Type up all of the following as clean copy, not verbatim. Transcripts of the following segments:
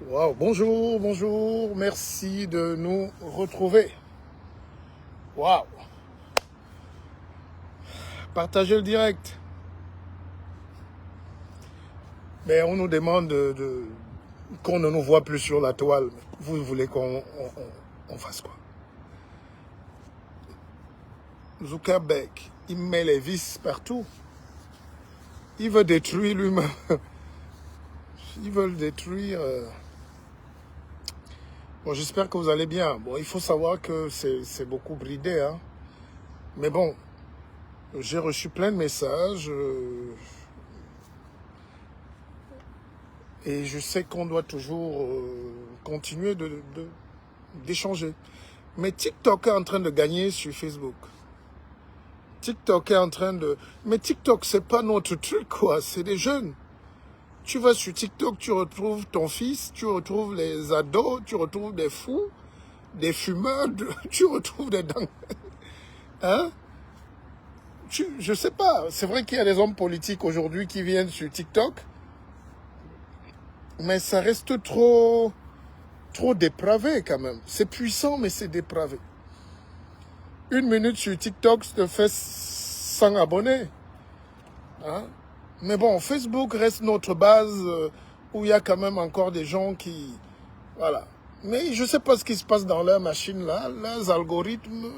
Wow, bonjour, bonjour, merci de nous retrouver. Waouh, partagez le direct. Mais on nous demande qu'on ne nous voit plus sur la toile. Vous voulez qu'on fasse quoi? Zuckerberg, il met les vis partout. Il veut détruire lui-même. Ils veulent détruire... Bon, j'espère que vous allez bien. Bon, il faut savoir que c'est beaucoup bridé, hein. Mais bon, j'ai reçu plein de messages. Et je sais qu'on doit toujours continuer d'échanger. Mais TikTok est en train de gagner sur Facebook. TikTok est en train de... Mais TikTok, c'est pas notre truc, quoi. C'est des jeunes. Tu vas sur TikTok, tu retrouves ton fils, tu retrouves les ados, tu retrouves des fous, des fumeurs, tu retrouves des dingues. Hein? Je sais pas. C'est vrai qu'il y a des hommes politiques aujourd'hui qui viennent sur TikTok. Mais ça reste trop dépravé quand même. C'est puissant, mais c'est dépravé. 1 minute sur TikTok, ça te fait 100 abonnés. Hein? Mais bon, Facebook reste notre base où il y a quand même encore des gens qui... Voilà. Mais je ne sais pas ce qui se passe dans leur machine là, leurs algorithmes.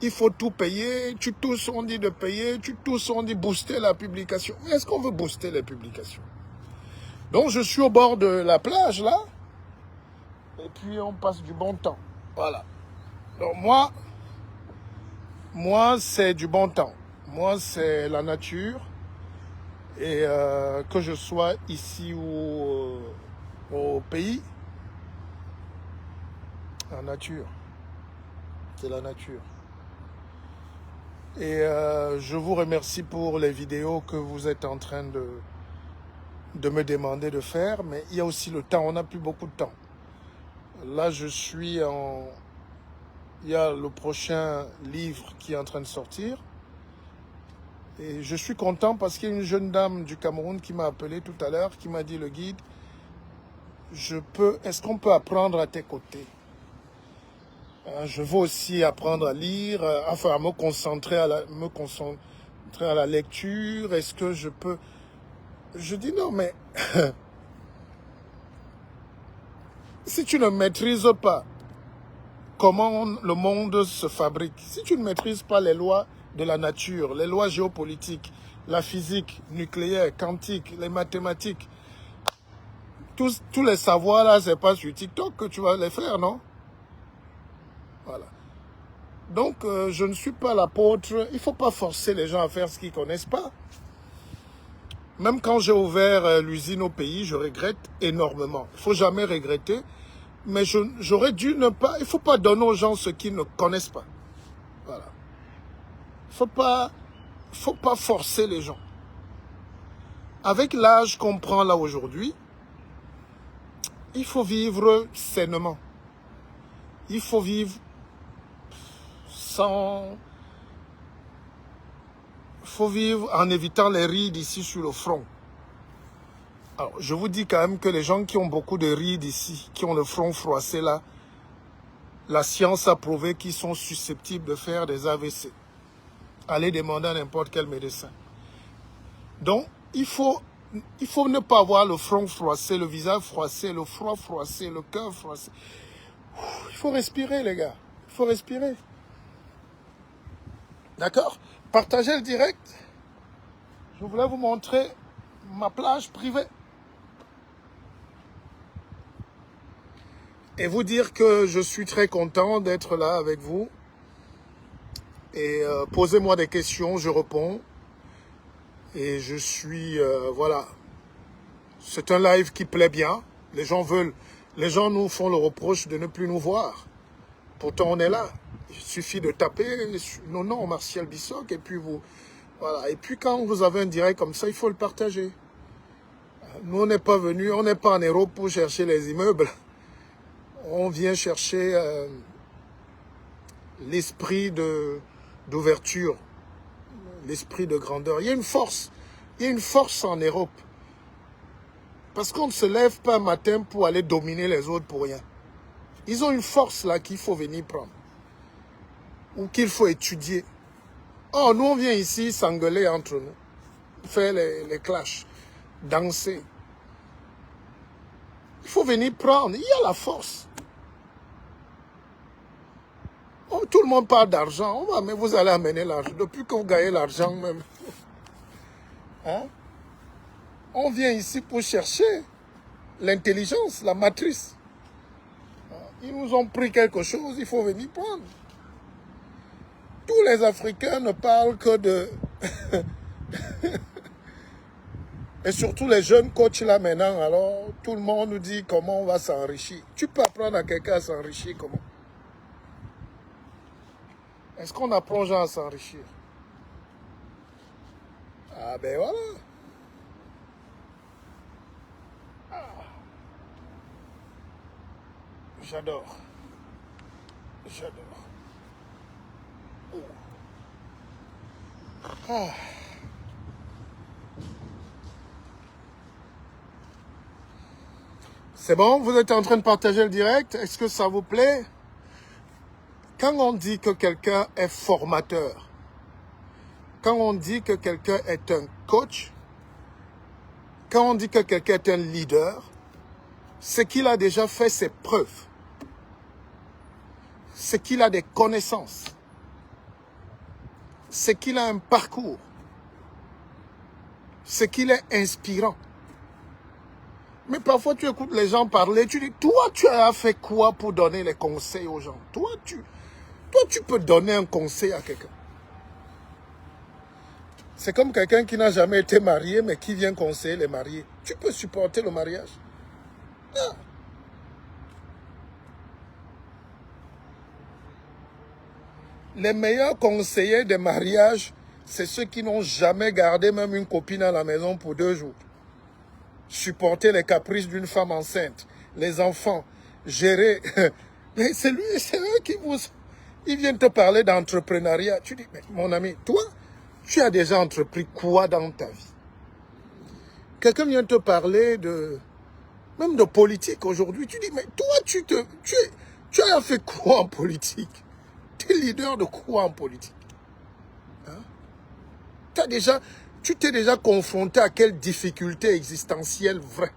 Il faut tout payer. Tu tousses, on dit de payer. Tu tousses, on dit booster la publication. Mais est-ce qu'on veut booster les publications? Donc je suis au bord de la plage là. Et puis on passe du bon temps. Voilà. Donc moi c'est du bon temps. Moi c'est la nature. Et que je sois ici ou au pays, la nature. C'est la nature. Et je vous remercie pour les vidéos que vous êtes en train de me demander de faire. Mais il y a aussi le temps. On n'a plus beaucoup de temps. Là, je suis en... Il y a le prochain livre qui est en train de sortir. Et je suis content parce qu'il y a une jeune dame du Cameroun qui m'a appelé tout à l'heure, qui m'a dit, le guide, est-ce qu'on peut apprendre à tes côtés? Je veux aussi apprendre à lire, enfin à me concentrer à la lecture. Est-ce que je peux... Je dis non, mais si tu ne maîtrises pas comment le monde se fabrique, si tu ne maîtrises pas les lois de la nature, les lois géopolitiques, la physique nucléaire, quantique, les mathématiques, tous les savoirs là, c'est pas sur TikTok que tu vas les faire, non? Voilà. Donc, je ne suis pas l'apôtre. Il ne faut pas forcer les gens à faire ce qu'ils ne connaissent pas. Même quand j'ai ouvert l'usine au pays, je regrette énormément. Il ne faut jamais regretter. Mais j'aurais dû ne pas... Il ne faut pas donner aux gens ce qu'ils ne connaissent pas. Voilà. Il ne faut pas forcer les gens. Avec l'âge qu'on prend là aujourd'hui, il faut vivre sainement. Il faut vivre sans... Il faut vivre en évitant les rides ici sur le front. Alors, je vous dis quand même que les gens qui ont beaucoup de rides ici, qui ont le front froissé là, la science a prouvé qu'ils sont susceptibles de faire des AVC. Allez demander à n'importe quel médecin. Donc, il faut ne pas avoir le front froissé, le visage froissé, le froid froissé, le cœur froissé. Il faut respirer, les gars. Il faut respirer. D'accord? Partagez le direct. Je voulais vous montrer ma plage privée. Et vous dire que je suis très content d'être là avec vous. Et posez-moi des questions, je réponds. Et je suis, voilà. C'est un live qui plaît bien. Les gens nous font le reproche de ne plus nous voir. Pourtant, on est là. Il suffit de taper nos noms, Martial Bissoc, et puis vous... Voilà. Et puis quand vous avez un direct comme ça, il faut le partager. Nous, on n'est pas venus, on n'est pas en Europe pour chercher les immeubles. On vient chercher l'esprit d'ouverture, l'esprit de grandeur. Il y a une force en Europe. Parce qu'on ne se lève pas un matin pour aller dominer les autres pour rien. Ils ont une force là qu'il faut venir prendre. Ou qu'il faut étudier. Oh, nous on vient ici s'engueuler entre nous. Faire les clashs. Danser. Il faut venir prendre. Il y a la force. Oh, tout le monde parle d'argent. Mais vous allez amener l'argent. Depuis que vous gagnez l'argent même. Hein? On vient ici pour chercher l'intelligence, la matrice. Ils nous ont pris quelque chose, il faut venir prendre. Tous les Africains ne parlent que de... Et surtout les jeunes coachs là maintenant, alors tout le monde nous dit comment on va s'enrichir. Tu peux apprendre à quelqu'un à s'enrichir comment? Est-ce qu'on apprend aux gens à s'enrichir? Ah ben voilà. J'adore. J'adore. Ah. C'est bon, vous êtes en train de partager le direct. Est-ce que ça vous plaît? Quand on dit que quelqu'un est formateur, quand on dit que quelqu'un est un coach, quand on dit que quelqu'un est un leader, c'est qu'il a déjà fait ses preuves. C'est qu'il a des connaissances. C'est qu'il a un parcours. C'est qu'il est inspirant. Mais parfois, tu écoutes les gens parler, tu dis, toi, tu as fait quoi pour donner les conseils aux gens? Toi, tu peux donner un conseil à quelqu'un. C'est comme quelqu'un qui n'a jamais été marié, mais qui vient conseiller les mariés. Tu peux supporter le mariage? Non. Les meilleurs conseillers de mariage, c'est ceux qui n'ont jamais gardé même une copine à la maison pour 2 jours. Supporter les caprices d'une femme enceinte, les enfants, gérer. Mais c'est eux qui ils viennent te parler d'entrepreneuriat. Tu dis, mais mon ami, toi, tu as déjà entrepris quoi dans ta vie? Quelqu'un vient te parler même de politique aujourd'hui. Tu dis, mais toi, tu as fait quoi en politique? Tu es leader de quoi en politique? Hein? Tu t'es déjà confronté à quelle difficulté existentielle vraie?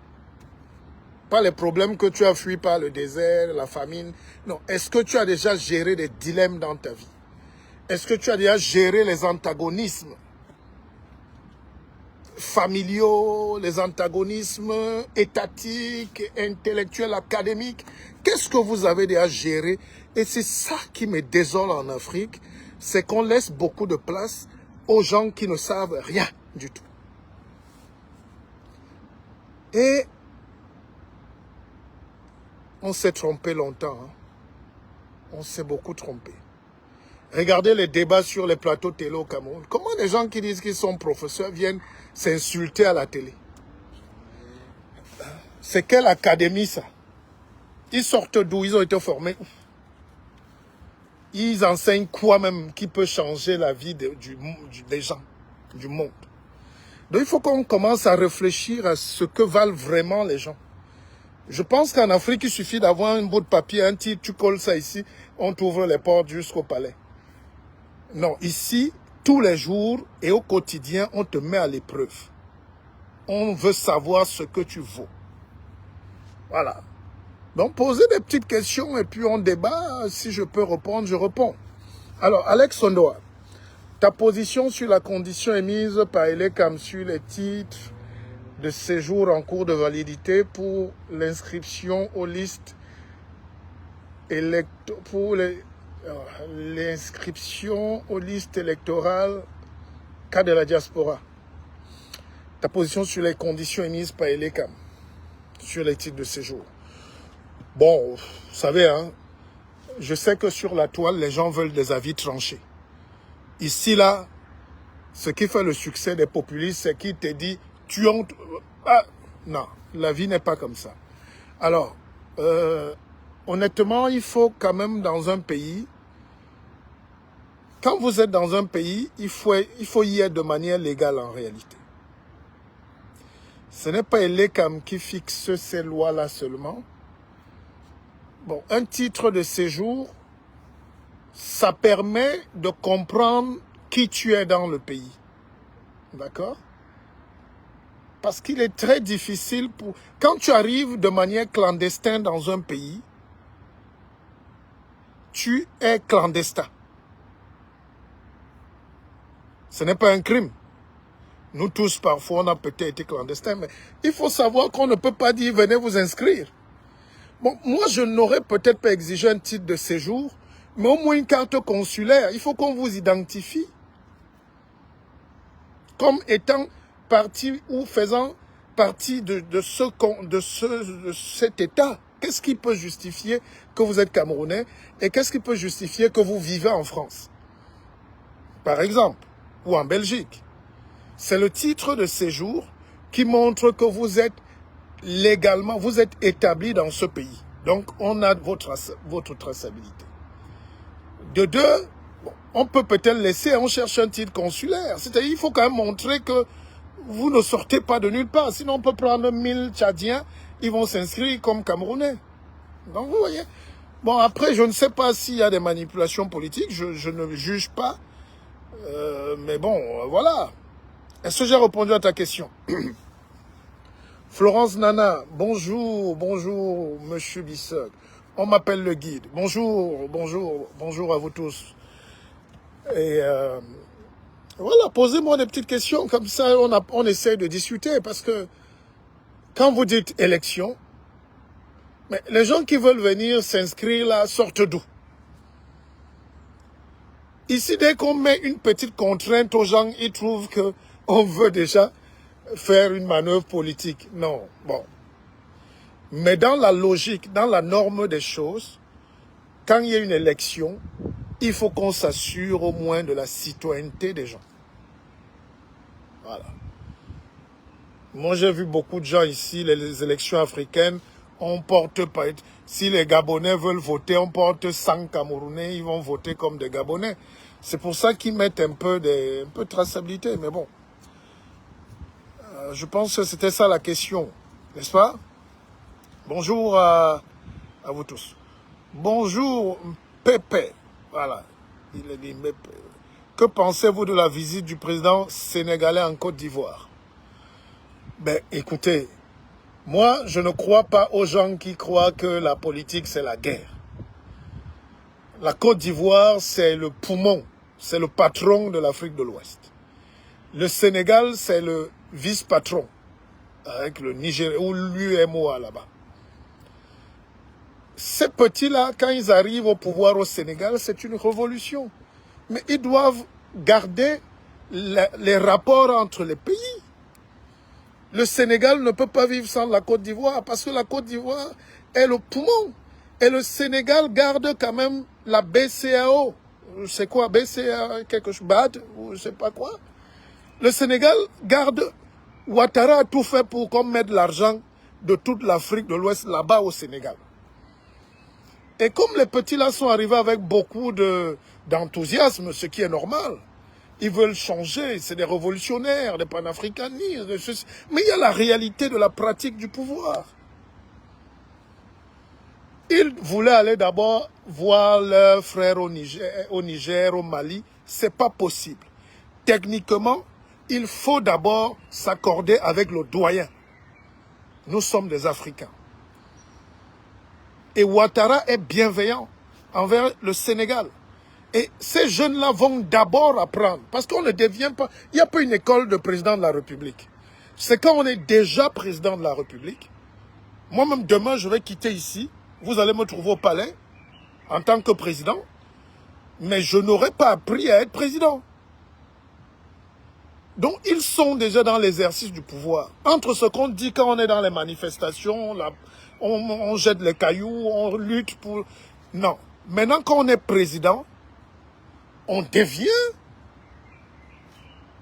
Pas les problèmes que tu as fui par le désert, la famine. Non, est-ce que tu as déjà géré des dilemmes dans ta vie? Est-ce que tu as déjà géré les antagonismes familiaux, les antagonismes étatiques, intellectuels, académiques? Qu'est-ce que vous avez déjà géré? Et c'est ça qui me désole en Afrique, c'est qu'on laisse beaucoup de place aux gens qui ne savent rien du tout. Et on s'est trompé longtemps. Hein? On s'est beaucoup trompé. Regardez les débats sur les plateaux télé au Cameroun. Comment les gens qui disent qu'ils sont professeurs viennent s'insulter à la télé? C'est quelle académie ça? Ils sortent d'où? Ils ont été formés où? Ils enseignent quoi même qui peut changer la vie des gens, du monde? Donc il faut qu'on commence à réfléchir à ce que valent vraiment les gens. Je pense qu'en Afrique, il suffit d'avoir un bout de papier, un titre, tu colles ça ici, on t'ouvre les portes jusqu'au palais. Non, ici, tous les jours et au quotidien, on te met à l'épreuve. On veut savoir ce que tu vaux. Voilà. Donc, posez des petites questions et puis on débat. Si je peux répondre, je réponds. Alors, Alex Sondoa, ta position sur la condition émise par Elekam sur les titres de séjour en cours de validité pour l'inscription aux listes l'inscription aux listes électorales cas de la diaspora. Ta position sur les conditions émises par Elekam sur les titres de séjour. Bon, vous savez, hein, je sais que sur la toile, les gens veulent des avis tranchés. Ici, là, ce qui fait le succès des populistes, c'est qu'ils te disent, tu honte. Ah, non, la vie n'est pas comme ça. Alors, honnêtement, il faut quand même dans un pays, quand vous êtes dans un pays, il faut y être de manière légale en réalité. Ce n'est pas l'ECAM qui fixe ces lois-là seulement. Bon, un titre de séjour, ça permet de comprendre qui tu es dans le pays. D'accord? Parce qu'il est très difficile pour... Quand tu arrives de manière clandestine dans un pays, tu es clandestin. Ce n'est pas un crime. Nous tous, parfois, on a peut-être été clandestins, mais il faut savoir qu'on ne peut pas dire « venez vous inscrire ». Bon, moi, je n'aurais peut-être pas exigé un titre de séjour, mais au moins une carte consulaire. Il faut qu'on vous identifie comme étant partie ou faisant partie de cet État. Qu'est-ce qui peut justifier que vous êtes Camerounais et qu'est-ce qui peut justifier que vous vivez en France, par exemple, ou en Belgique? C'est le titre de séjour qui montre que vous êtes légalement, vous êtes établi dans ce pays. Donc, on a votre traçabilité. De deux, bon, on peut peut-être laisser, on cherche un titre consulaire. C'est-à-dire, il faut quand même montrer que vous ne sortez pas de nulle part. Sinon, on peut prendre 1000 Tchadiens, ils vont s'inscrire comme Camerounais. Donc, vous voyez. Bon, après, je ne sais pas s'il y a des manipulations politiques, je ne juge pas. Mais bon, voilà. Est-ce que j'ai répondu à ta question? Florence Nana, bonjour, bonjour, monsieur Bissog. On m'appelle le guide. Bonjour, bonjour, bonjour à vous tous. Et voilà, posez-moi des petites questions, comme ça on essaie de discuter. Parce que quand vous dites élection, mais les gens qui veulent venir s'inscrire là sortent d'où? Ici, dès qu'on met une petite contrainte aux gens, ils trouvent qu'on veut déjà faire une manœuvre politique. Non, bon. Mais dans la logique, dans la norme des choses, quand il y a une élection, il faut qu'on s'assure au moins de la citoyenneté des gens. Voilà. Moi, j'ai vu beaucoup de gens ici, les élections africaines, on porte pas... Si les Gabonais veulent voter, on porte 100 Camerounais, ils vont voter comme des Gabonais. C'est pour ça qu'ils mettent un peu de traçabilité, mais bon. Je pense que c'était ça la question, n'est-ce pas? Bonjour à vous tous. Bonjour, Pépé. Voilà, il a dit Pépé. Que pensez-vous de la visite du président sénégalais en Côte d'Ivoire? Ben, écoutez, moi, je ne crois pas aux gens qui croient que la politique, c'est la guerre. La Côte d'Ivoire, c'est le poumon, c'est le patron de l'Afrique de l'Ouest. Le Sénégal, c'est le vice-patron, avec le Niger ou l'UMOA là-bas. Ces petits-là, quand ils arrivent au pouvoir au Sénégal, c'est une révolution. Mais ils doivent garder les rapports entre les pays. Le Sénégal ne peut pas vivre sans la Côte d'Ivoire parce que la Côte d'Ivoire est le poumon. Et le Sénégal garde quand même la BCAO. C'est quoi BCAO? Quelque chose, BAD ou je ne sais pas quoi. Le Sénégal garde... Ouattara a tout fait pour qu'on mette l'argent de toute l'Afrique de l'Ouest là-bas au Sénégal. Et comme les petits là sont arrivés avec beaucoup d'enthousiasme, ce qui est normal, ils veulent changer, c'est des révolutionnaires, des panafricanistes, mais il y a la réalité de la pratique du pouvoir. Ils voulaient aller d'abord voir leurs frères au Niger, au Mali, c'est pas possible. Techniquement, il faut d'abord s'accorder avec le doyen. Nous sommes des Africains. Et Ouattara est bienveillant envers le Sénégal. Et ces jeunes-là vont d'abord apprendre. Parce qu'on ne devient pas... Il n'y a pas une école de président de la République. C'est quand on est déjà président de la République. Moi-même, demain, je vais quitter ici. Vous allez me trouver au palais en tant que président. Mais je n'aurais pas appris à être président. Donc, ils sont déjà dans l'exercice du pouvoir. Entre ce qu'on dit quand on est dans les manifestations, on jette les cailloux, on lutte pour... Non. Maintenant, quand on est président, on devient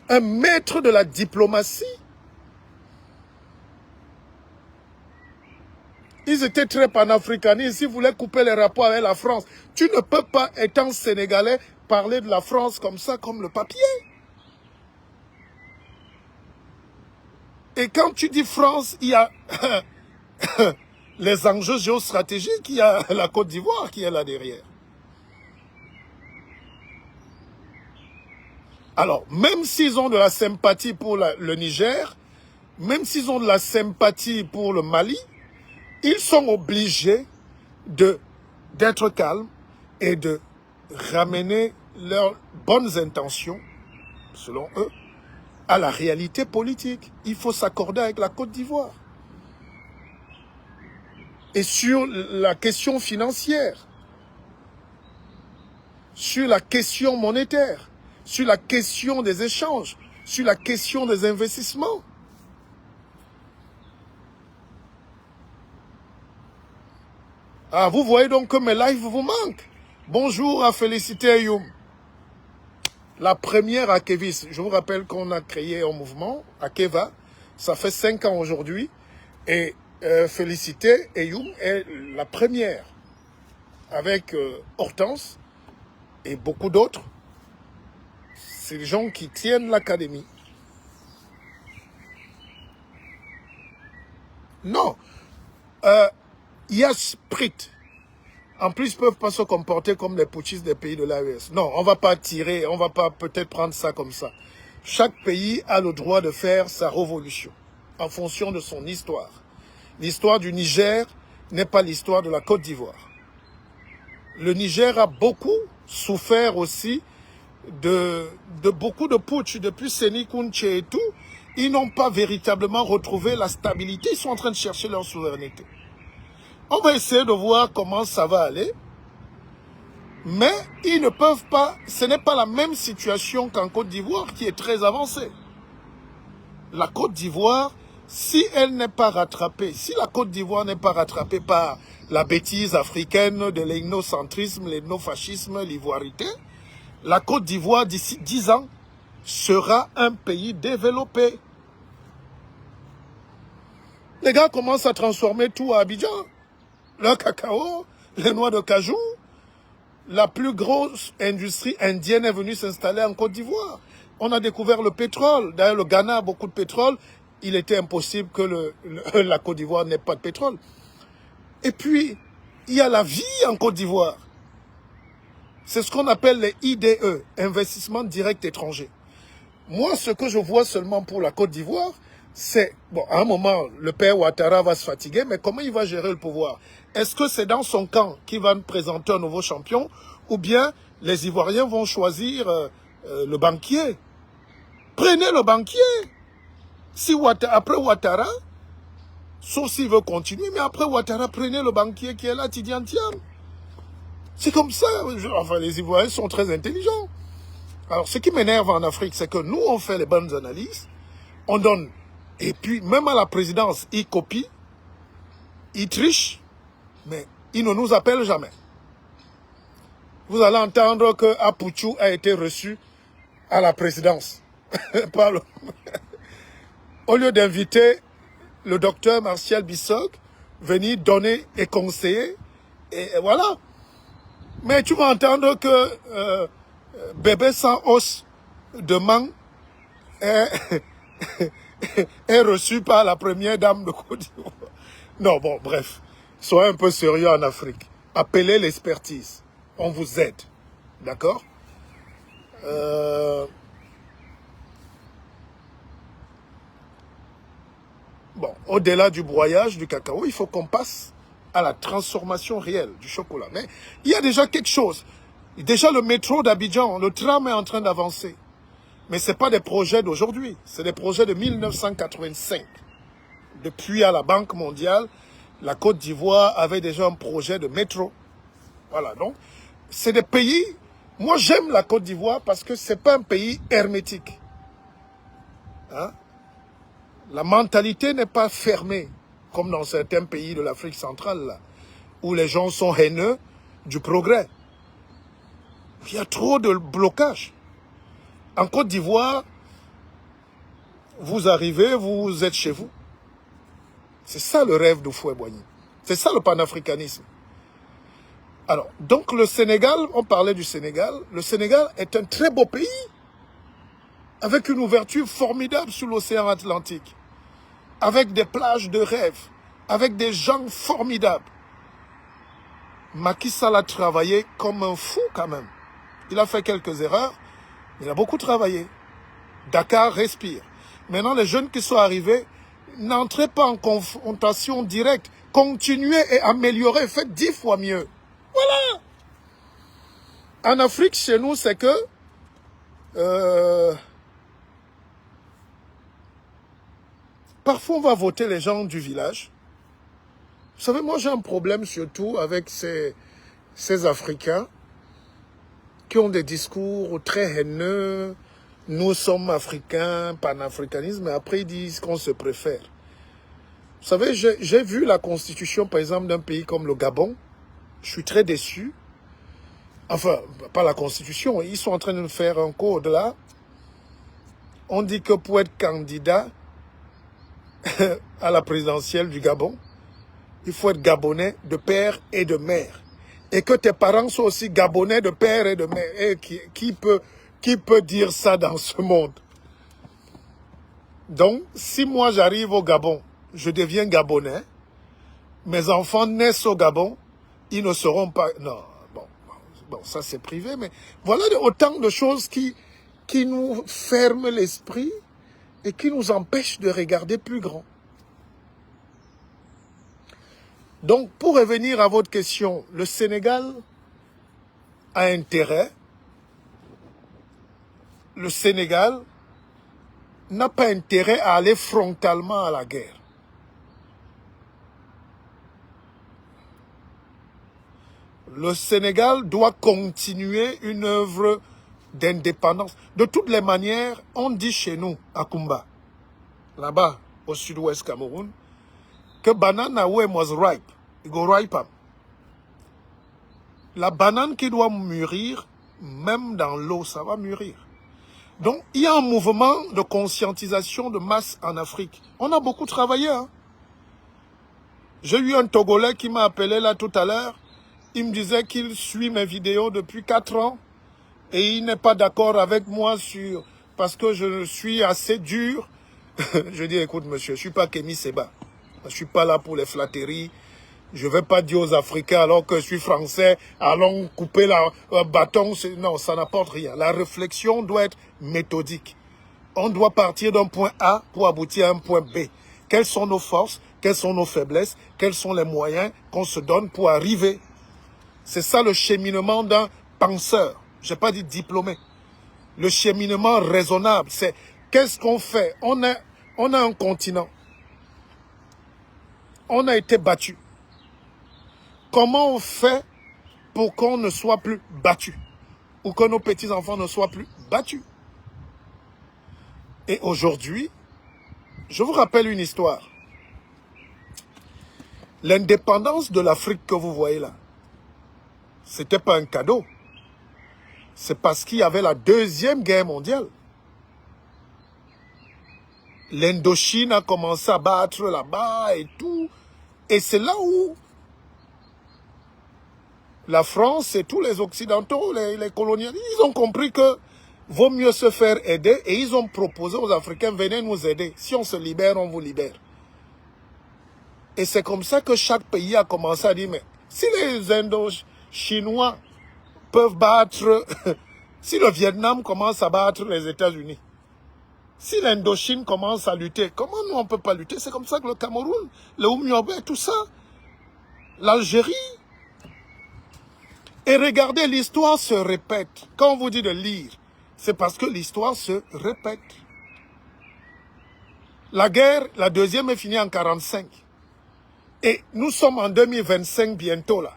un maître de la diplomatie. Ils étaient très panafricanistes, ils voulaient couper les rapports avec la France. Tu ne peux pas, étant sénégalais, parler de la France comme ça, comme le papier. Et quand tu dis France, il y a les enjeux géostratégiques, il y a la Côte d'Ivoire qui est là derrière. Alors, même s'ils ont de la sympathie pour le Niger, même s'ils ont de la sympathie pour le Mali, ils sont obligés d'être calmes et de ramener leurs bonnes intentions, selon eux, à la réalité politique. Il faut s'accorder avec la Côte d'Ivoire. Et sur la question financière, sur la question monétaire, sur la question des échanges, sur la question des investissements. Ah, vous voyez donc que mes lives vous manquent. Bonjour à Félicité Ayoum. La première à Kevis. Je vous rappelle qu'on a créé un mouvement à Keva. Ça fait 5 ans aujourd'hui. Et Félicité Ayoum est la première. Avec Hortense et beaucoup d'autres. C'est les gens qui tiennent l'académie. Non. Il y a Sprit. En plus, ils ne peuvent pas se comporter comme les putschistes des pays de l'AES. Non, on ne va pas tirer, on ne va pas peut-être prendre ça comme ça. Chaque pays a le droit de faire sa révolution en fonction de son histoire. L'histoire du Niger n'est pas l'histoire de la Côte d'Ivoire. Le Niger a beaucoup souffert aussi de beaucoup de putsch. Depuis Séni Kountché et tout, ils n'ont pas véritablement retrouvé la stabilité. Ils sont en train de chercher leur souveraineté. On va essayer de voir comment ça va aller. Mais ils ne peuvent pas, ce n'est pas la même situation qu'en Côte d'Ivoire qui est très avancée. La Côte d'Ivoire, si elle n'est pas rattrapée, si la Côte d'Ivoire n'est pas rattrapée par la bêtise africaine de l'ethnocentrisme, l'ethnofascisme, l'ivoirité, la Côte d'Ivoire d'ici 10 ans sera un pays développé. Les gars commencent à transformer tout à Abidjan. Le cacao, les noix de cajou, la plus grosse industrie indienne est venue s'installer en Côte d'Ivoire. On a découvert le pétrole. D'ailleurs, le Ghana a beaucoup de pétrole. Il était impossible que la Côte d'Ivoire n'ait pas de pétrole. Et puis, il y a la vie en Côte d'Ivoire. C'est ce qu'on appelle les IDE, investissements directs étrangers. Moi, ce que je vois seulement pour la Côte d'Ivoire, c'est, bon, à un moment, le père Ouattara va se fatiguer, mais comment il va gérer le pouvoir? Est-ce que c'est dans son camp qu'il va nous présenter un nouveau champion, ou bien les Ivoiriens vont choisir le banquier? Prenez le banquier. Si après Ouattara, sauf s'il veut continuer, mais après Ouattara, prenez le banquier qui est là, Tidiane Thiam. C'est comme ça. Enfin, les Ivoiriens sont très intelligents. Alors, ce qui m'énerve en Afrique, c'est que nous, on fait les bonnes analyses, on donne. Et puis, même à la présidence, ils copient, ils trichent, mais ils ne nous appellent jamais. Vous allez entendre que Apouchou a été reçu à la présidence. Au lieu d'inviter le docteur Martial Bissok, venir donner et conseiller, et voilà. Mais tu vas entendre que bébé sans os de mangue est reçu par la première dame de Côte d'Ivoire. Non, bon, bref. Soyez un peu sérieux en Afrique. Appelez l'expertise. On vous aide. D'accord? Bon, au-delà du broyage du cacao, il faut qu'on passe à la transformation réelle du chocolat. Mais il y a déjà quelque chose. Déjà le métro d'Abidjan, le tram est en train d'avancer. Mais ce n'est pas des projets d'aujourd'hui, c'est des projets de 1985. Depuis à la Banque mondiale, la Côte d'Ivoire avait déjà un projet de métro. Voilà, donc c'est des pays... Moi j'aime la Côte d'Ivoire parce que ce n'est pas un pays hermétique. Hein? La mentalité n'est pas fermée, comme dans certains pays de l'Afrique centrale, là, où les gens sont haineux du progrès. Il y a trop de blocage. En Côte d'Ivoire, vous arrivez, vous êtes chez vous. C'est ça le rêve de Houphouët-Boigny. C'est ça le panafricanisme. Alors, donc le Sénégal, on parlait du Sénégal. Le Sénégal est un très beau pays, avec une ouverture formidable sur l'océan Atlantique. avec des plages de rêve, avec des gens formidables. Macky Sall a travaillé comme un fou quand même. Il a fait quelques erreurs, mais il a beaucoup travaillé. Dakar respire. Maintenant, les jeunes qui sont arrivés, n'entrez pas en confrontation directe. Continuez et améliorez, faites 10 fois mieux. Voilà. En Afrique, chez nous, c'est que parfois on va voter les gens du village. Vous savez, moi j'ai un problème surtout avec ces Africains qui ont des discours très haineux. Nous sommes africains, panafricanisme, et après ils disent qu'on se préfère. Vous savez, j'ai vu la constitution, par exemple, d'un pays comme le Gabon. Je suis très déçu. Enfin, pas la constitution, ils sont en train de faire un code là. On dit que pour être candidat à la présidentielle du Gabon, il faut être gabonais de père et de mère. Et que tes parents soient aussi gabonais de père et de mère. Et qui peut dire ça dans ce monde? Donc, si moi j'arrive au Gabon, je deviens gabonais, mes enfants naissent au Gabon, ils ne seront pas... Non, bon, ça c'est privé, mais voilà autant de choses qui nous ferment l'esprit et qui nous empêchent de regarder plus grand. Donc, pour revenir à votre question, le Sénégal a intérêt. Le Sénégal n'a pas intérêt à aller frontalement à la guerre. Le Sénégal doit continuer une œuvre d'indépendance. De toutes les manières, on dit chez nous, à Kumba, là-bas, au sud-ouest Cameroun, que banana when was ripe, it go ripe up. La banane qui doit mûrir, même dans l'eau, ça va mûrir. Donc, il y a un mouvement de conscientisation de masse en Afrique. On a beaucoup travaillé. Hein? J'ai eu un Togolais qui m'a appelé là tout à l'heure. Il me disait qu'il suit mes vidéos depuis 4 ans et il n'est pas d'accord avec moi parce que je suis assez dur. Je dis, écoute monsieur, je ne suis pas Kémy Séba. Je ne suis pas là pour les flatteries. Je ne vais pas dire aux Africains, alors que je suis français, allons couper le bâton. Non, ça n'apporte rien. La réflexion doit être méthodique. On doit partir d'un point A pour aboutir à un point B. Quelles sont nos forces? Quelles sont nos faiblesses? Quels sont les moyens qu'on se donne pour arriver? C'est ça le cheminement d'un penseur. Je n'ai pas dit diplômé. Le cheminement raisonnable, c'est qu'est-ce qu'on fait? On a un continent. On a été battu. Comment on fait pour qu'on ne soit plus battu? Ou que nos petits-enfants ne soient plus battus? Et aujourd'hui, je vous rappelle une histoire. L'indépendance de l'Afrique que vous voyez là, ce n'était pas un cadeau. C'est parce qu'il y avait la Deuxième Guerre mondiale. L'Indochine a commencé à battre là-bas et tout. Et c'est là où la France et tous les Occidentaux, les colonialistes, ils ont compris que vaut mieux se faire aider. Et ils ont proposé aux Africains, venez nous aider. Si on se libère, on vous libère. Et c'est comme ça que chaque pays a commencé à dire, mais si les Indo-Chinois peuvent battre, si le Vietnam commence à battre les États-Unis, si l'Indochine commence à lutter, comment nous on ne peut pas lutter? C'est comme ça que le Cameroun, le Oumyobé, tout ça, l'Algérie. Et regardez, l'histoire se répète. Quand on vous dit de lire, c'est parce que l'histoire se répète. La guerre, la deuxième est finie en 1945. Et nous sommes en 2025 bientôt là.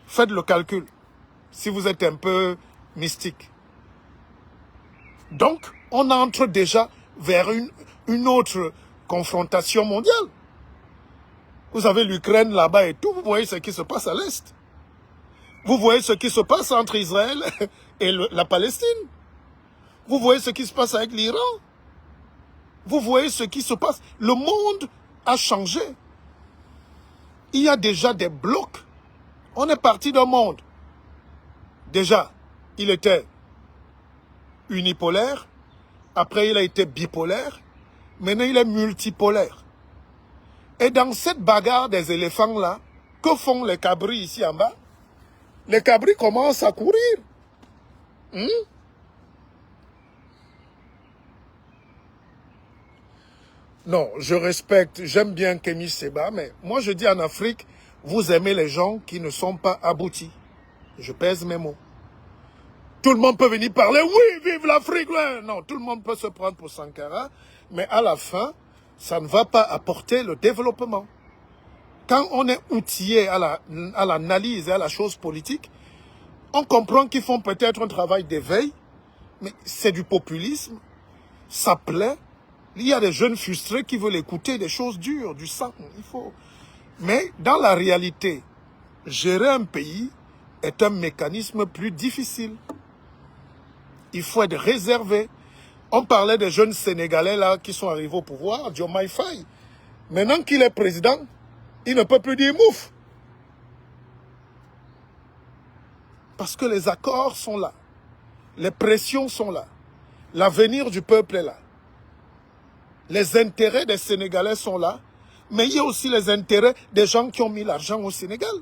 Faites le calcul, si vous êtes un peu mystique. Donc, on entre déjà vers une autre confrontation mondiale. Vous avez l'Ukraine là-bas et tout, vous voyez ce qui se passe à l'Est. Vous voyez ce qui se passe entre Israël et la Palestine. Vous voyez ce qui se passe avec l'Iran. Vous voyez ce qui se passe. Le monde a changé. Il y a déjà des blocs. On est parti d'un monde. Déjà, il était unipolaire. Après, il a été bipolaire. Maintenant, il est multipolaire. Et dans cette bagarre des éléphants-là, que font les cabris ici en bas? Les cabris commencent à courir. Non, je respecte, j'aime bien Kémy Séba, mais moi je dis en Afrique, vous aimez les gens qui ne sont pas aboutis. Je pèse mes mots. Tout le monde peut venir parler, oui, vive l'Afrique. Non, tout le monde peut se prendre pour Sankara, mais à la fin, ça ne va pas apporter le développement. Quand on est outillé à l'analyse et à la chose politique, on comprend qu'ils font peut-être un travail d'éveil, mais c'est du populisme, ça plaît. Il y a des jeunes frustrés qui veulent écouter des choses dures, du sang, il faut. Mais dans la réalité, gérer un pays est un mécanisme plus difficile. Il faut être réservé. On parlait des jeunes Sénégalais là qui sont arrivés au pouvoir, Diomaye Faye. Maintenant qu'il est président, il ne peut plus dire mouf. Parce que les accords sont là. Les pressions sont là. L'avenir du peuple est là. Les intérêts des Sénégalais sont là. Mais il y a aussi les intérêts des gens qui ont mis l'argent au Sénégal.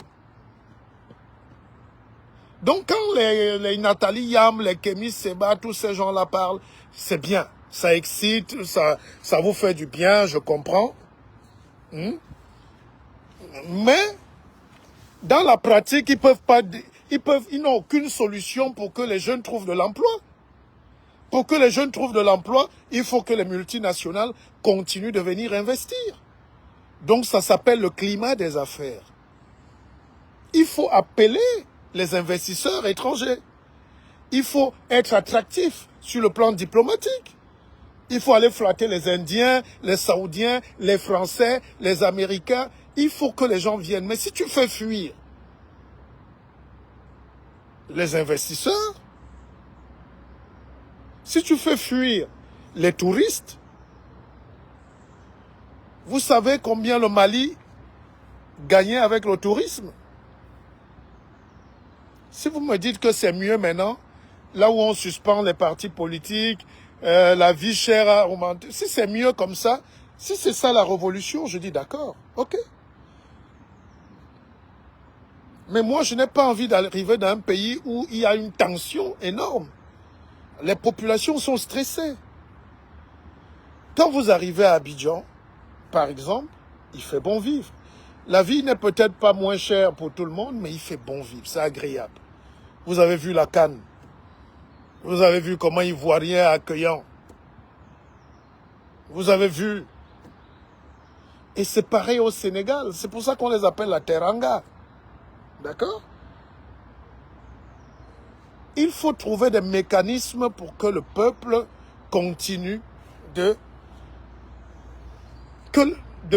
Donc quand les Nathalie Yam, les Kémy Séba, tous ces gens-là parlent, c'est bien. Ça excite, ça vous fait du bien, je comprends. Mais dans la pratique, ils n'ont aucune solution pour que les jeunes trouvent de l'emploi. Pour que les jeunes trouvent de l'emploi, il faut que les multinationales continuent de venir investir. Donc ça s'appelle le climat des affaires. Il faut appeler les investisseurs étrangers. Il faut être attractif sur le plan diplomatique. Il faut aller flatter les Indiens, les Saoudiens, les Français, les Américains. Il faut que les gens viennent. Mais si tu fais fuir les investisseurs, si tu fais fuir les touristes, vous savez combien le Mali gagnait avec le tourisme? Si vous me dites que c'est mieux maintenant, là où on suspend les partis politiques, la vie chère a augmenté, si c'est mieux comme ça, si c'est ça la révolution, je dis d'accord, ok. Mais moi, je n'ai pas envie d'arriver dans un pays où il y a une tension énorme. Les populations sont stressées. Quand vous arrivez à Abidjan, par exemple, il fait bon vivre. La vie n'est peut-être pas moins chère pour tout le monde, mais il fait bon vivre, c'est agréable. Vous avez vu la Cannes. Vous avez vu comment Ivoiriens accueillant. Vous avez vu. Et c'est pareil au Sénégal. C'est pour ça qu'on les appelle la Teranga. D'accord? Il faut trouver des mécanismes pour que le peuple continue de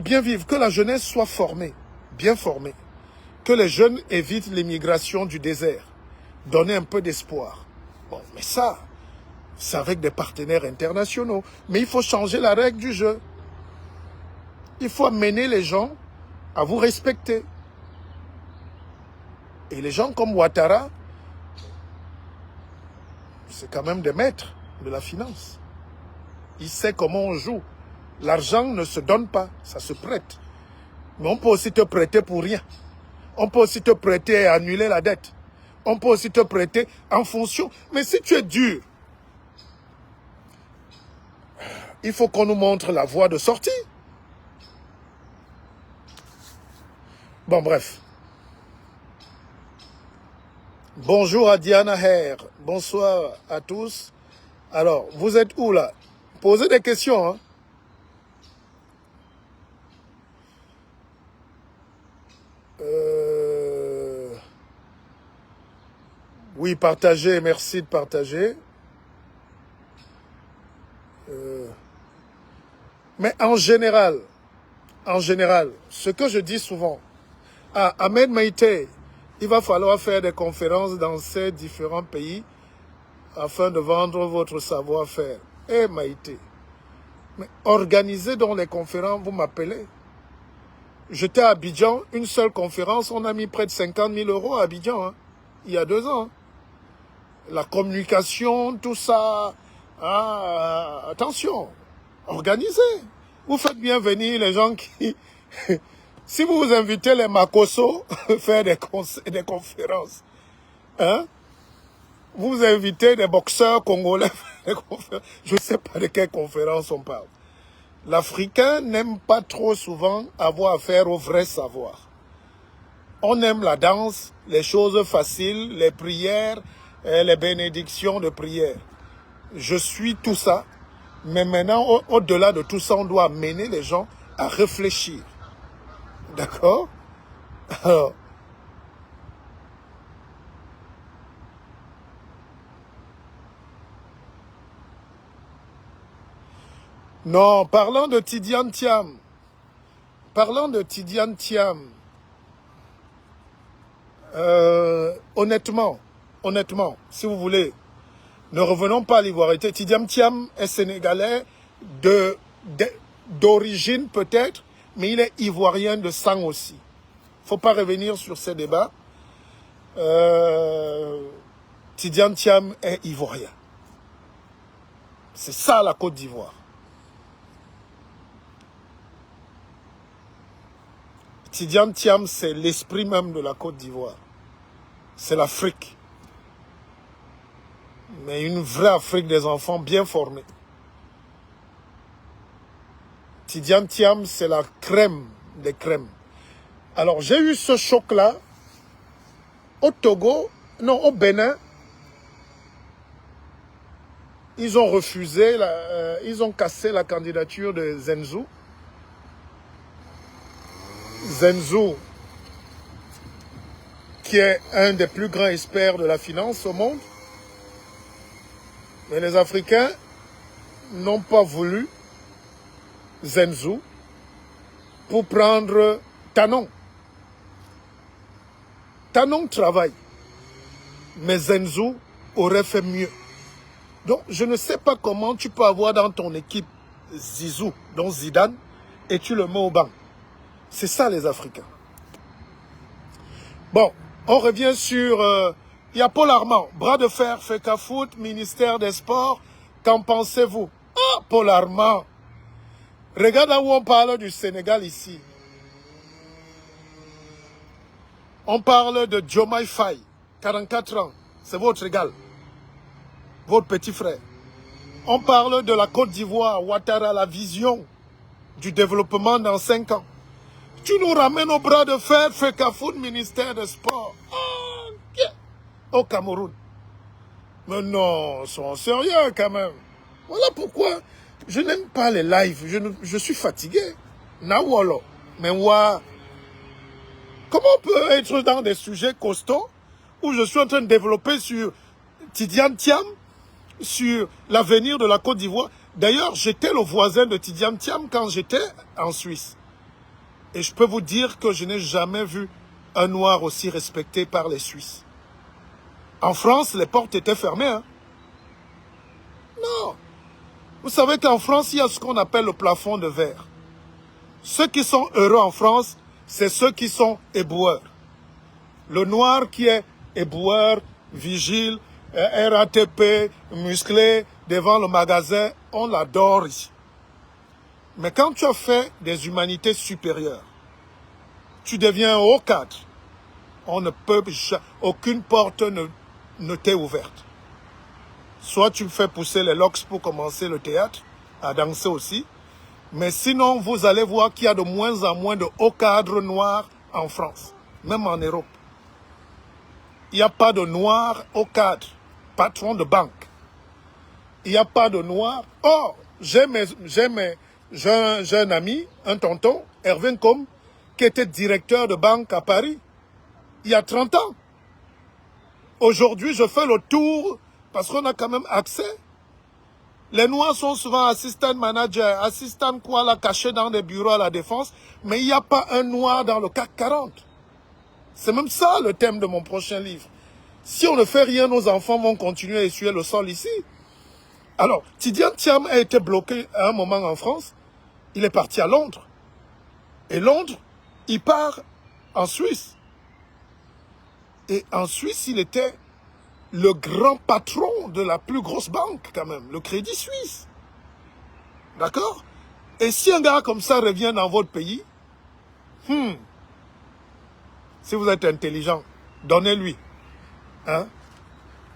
bien vivre, que la jeunesse soit formée, bien formée, que les jeunes évitent l'immigration du désert, donner un peu d'espoir. Bon, mais ça, c'est avec des partenaires internationaux. Mais il faut changer la règle du jeu. Il faut amener les gens à vous respecter. Et les gens comme Ouattara, c'est quand même des maîtres de la finance. Il sait comment on joue. L'argent ne se donne pas, ça se prête. Mais on peut aussi te prêter pour rien. On peut aussi te prêter et annuler la dette. On peut aussi te prêter en fonction. Mais si tu es dur, il faut qu'on nous montre la voie de sortie. Bon, bref. Bonjour à Diana Herr. Bonsoir à tous. Alors, vous êtes où là? Posez des questions, hein. Oui, partagez, merci de partager. Mais en général, ce que je dis souvent, Ahmed Maïté, il va falloir faire des conférences dans ces différents pays afin de vendre votre savoir-faire. Eh Maïté, mais organisez donc les conférences, vous m'appelez. J'étais à Abidjan, une seule conférence, on a mis près de 50 000 € à Abidjan, hein, il y a 2 ans. La communication, tout ça, attention. Organisez. Vous faites bien venir les gens qui... Si vous invitez les Makosso faire des conférences, hein? Vous invitez des boxeurs congolais faire des conférences. Je ne sais pas de quelle conférence on parle. L'Africain n'aime pas trop souvent avoir affaire au vrai savoir. On aime la danse, les choses faciles, les prières, les bénédictions de prière. Je suis tout ça, mais maintenant, au-delà de tout ça, on doit amener les gens à réfléchir. D'accord? Alors, non, parlant de Tidiane Thiam, honnêtement, si vous voulez, ne revenons pas à l'ivoirité. Tidiane Thiam est sénégalais d'origine peut-être, mais il est ivoirien de sang aussi. Il ne faut pas revenir sur ces débats. Tidiane Thiam est ivoirien. C'est ça la Côte d'Ivoire. Tidiane Thiam, c'est l'esprit même de la Côte d'Ivoire. C'est l'Afrique. Mais une vraie Afrique des enfants bien formés. Tidiane Thiam, c'est la crème des crèmes. Alors, j'ai eu ce choc-là au Togo, non, au Bénin. Ils ont refusé, ils ont cassé la candidature de Zenzou. Zenzou, qui est un des plus grands experts de la finance au monde. Mais les Africains n'ont pas voulu Zenzou pour prendre Tanon. Tanon travaille, mais Zenzou aurait fait mieux. Donc, je ne sais pas comment tu peux avoir dans ton équipe Zizou, donc Zidane, et tu le mets au banc. C'est ça les Africains. Bon, on revient sur... il y a Paul Armand, bras de fer, FECAFOOT, ministère des Sports. Qu'en pensez-vous? Ah, Paul Armand. Regarde là où on parle du Sénégal ici. On parle de Diomaye Faye, 44 ans. C'est votre égal. Votre petit frère. On parle de la Côte d'Ivoire, Ouattara, la vision du développement dans 5 ans. Tu nous ramènes au bras de fer, FECAFOOT, ministère des Sports. Au Cameroun. Mais non, sois sérieux quand même. Voilà pourquoi je n'aime pas les lives. Je suis fatigué. Nawolo. Mais ouais. Comment on peut être dans des sujets costauds où je suis en train de développer sur Tidiane Thiam, sur l'avenir de la Côte d'Ivoire. D'ailleurs, j'étais le voisin de Tidiane Thiam quand j'étais en Suisse. Et je peux vous dire que je n'ai jamais vu un noir aussi respecté par les Suisses. En France, les portes étaient fermées. Hein? Non. Vous savez qu'en France, il y a ce qu'on appelle le plafond de verre. Ceux qui sont heureux en France, c'est ceux qui sont éboueurs. Le noir qui est éboueur, vigile, RATP, musclé, devant le magasin, on l'adore ici. Mais quand tu as fait des humanités supérieures, tu deviens un haut cadre. On ne peut, aucune porte ne t'est ouverte. Soit tu fais pousser les locks pour commencer le théâtre, à danser aussi. Mais sinon, vous allez voir qu'il y a de moins en moins de hauts cadres noirs en France, même en Europe. Il n'y a pas de noirs hauts cadres, patron de banque. Il n'y a pas de noirs. Oh, j'ai un ami, un tonton, Hervé Nkom, qui était directeur de banque à Paris, il y a 30 ans. Aujourd'hui, je fais le tour, parce qu'on a quand même accès. Les Noirs sont souvent assistant manager, assistant quoi là, cachés dans des bureaux à la défense, mais il n'y a pas un Noir dans le CAC 40. C'est même ça le thème de mon prochain livre. Si on ne fait rien, nos enfants vont continuer à essuyer le sol ici. Alors, Tidiane Thiam a été bloqué à un moment en France. Il est parti à Londres. Et Londres, il part en Suisse. Et en Suisse, il était le grand patron de la plus grosse banque quand même, le Crédit Suisse. D'accord? Et si un gars comme ça revient dans votre pays, si vous êtes intelligent, donnez-lui. Hein?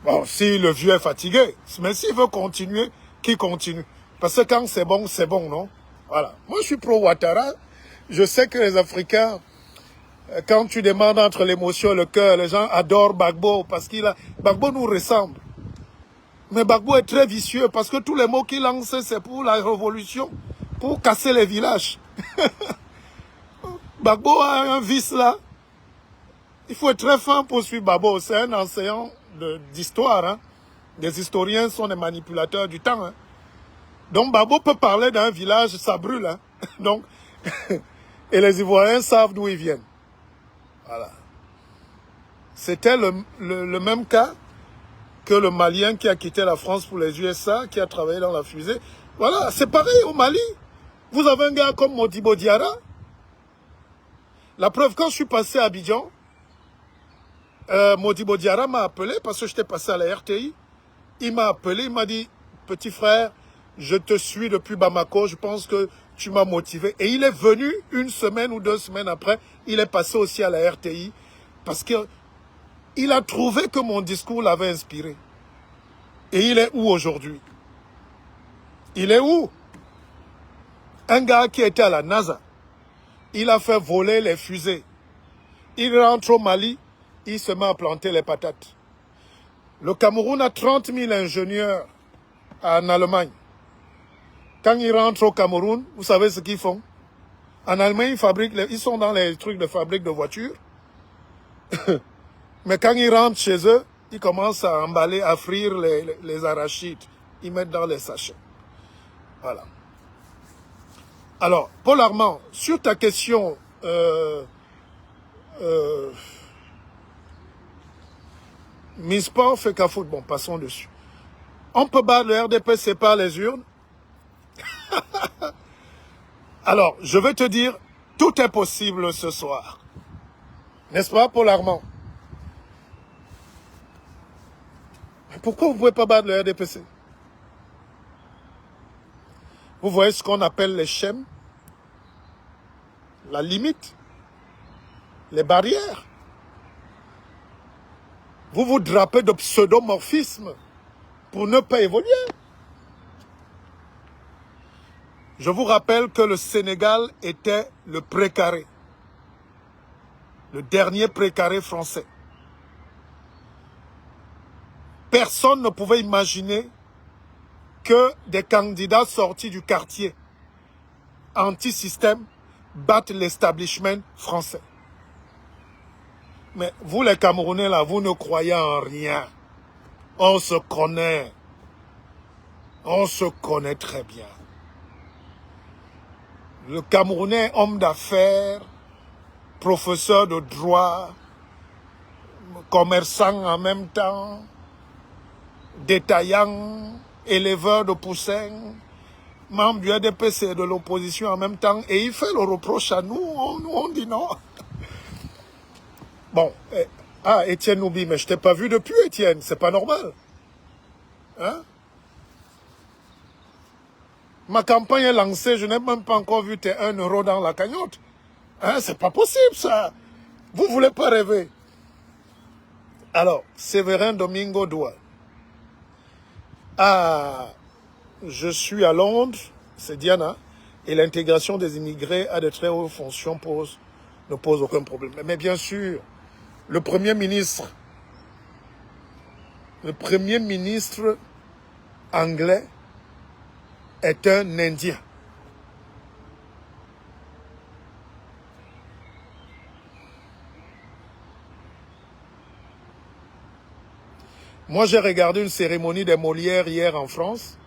Bon, si le vieux est fatigué, mais s'il veut continuer, qu'il continue. Parce que quand c'est bon, non? Voilà. Moi, je suis pro Ouattara. Je sais que les Africains, quand tu demandes entre l'émotion et le cœur, les gens adorent Gbagbo parce Gbagbo nous ressemble. Mais Gbagbo est très vicieux parce que tous les mots qu'il lance, c'est pour la révolution, pour casser les villages. Gbagbo a un vice là. Il faut être très fin pour suivre Gbagbo. C'est un enseignant d'histoire. Hein. Les historiens sont des manipulateurs du temps. Hein. Donc Gbagbo peut parler d'un village, ça brûle. Hein. Donc, et les Ivoiriens savent d'où ils viennent. Voilà. C'était le même cas que le Malien qui a quitté la France pour les USA, qui a travaillé dans la fusée. Voilà, c'est pareil au Mali. Vous avez un gars comme Modibo Diarra. La preuve, quand je suis passé à Abidjan, Modibo Diarra m'a appelé parce que j'étais passé à la RTI. Il m'a appelé, il m'a dit, petit frère, je te suis depuis Bamako, je pense que tu m'as motivé. Et il est venu une semaine ou 2 semaines après, il est passé aussi à la RTI parce qu'il a trouvé que mon discours l'avait inspiré. Et il est où aujourd'hui? Il est où? Un gars qui était à la NASA, il a fait voler les fusées. Il rentre au Mali, il se met à planter les patates. Le Cameroun a 30 000 ingénieurs en Allemagne. Quand ils rentrent au Cameroun, vous savez ce qu'ils font? En Allemagne, ils sont dans les trucs de fabrique de voitures. Mais quand ils rentrent chez eux, ils commencent à emballer, à frire les arachides. Ils mettent dans les sachets. Voilà. Alors, Paul Armand, sur ta question, Misport fait qu'à foot, bon, passons dessus. On peut battre le RDPC par les urnes. Alors, je vais te dire, tout est possible ce soir. N'est-ce pas, Paul Armand? Pourquoi vous ne pouvez pas battre le RDPC? Vous voyez ce qu'on appelle les schèmes, la limite, les barrières. Vous vous drapez de pseudomorphisme pour ne pas évoluer. Je vous rappelle que le Sénégal était le précaré, le dernier précaré français. Personne ne pouvait imaginer que des candidats sortis du quartier anti-système battent l'establishment français. Mais vous les Camerounais là, vous ne croyez en rien. On se connaît. On se connaît très bien. Le Camerounais, homme d'affaires, professeur de droit, commerçant en même temps, détaillant, éleveur de poussins, membre du RDPC et de l'opposition en même temps, et il fait le reproche à nous, on dit non. Bon, Étienne Noubi, mais je t'ai pas vu depuis, Étienne, c'est pas normal. Hein? Ma campagne est lancée, je n'ai même pas encore vu tes 1 euro dans la cagnotte. Hein? C'est pas possible, ça. Vous voulez pas rêver. Alors, Séverin Domingo Doual. Je suis à Londres, c'est Diana, et l'intégration des immigrés à de très hautes fonctions ne pose aucun problème. Mais bien sûr, le Premier ministre anglais est un Indien. Moi, j'ai regardé une cérémonie des Molières hier en France.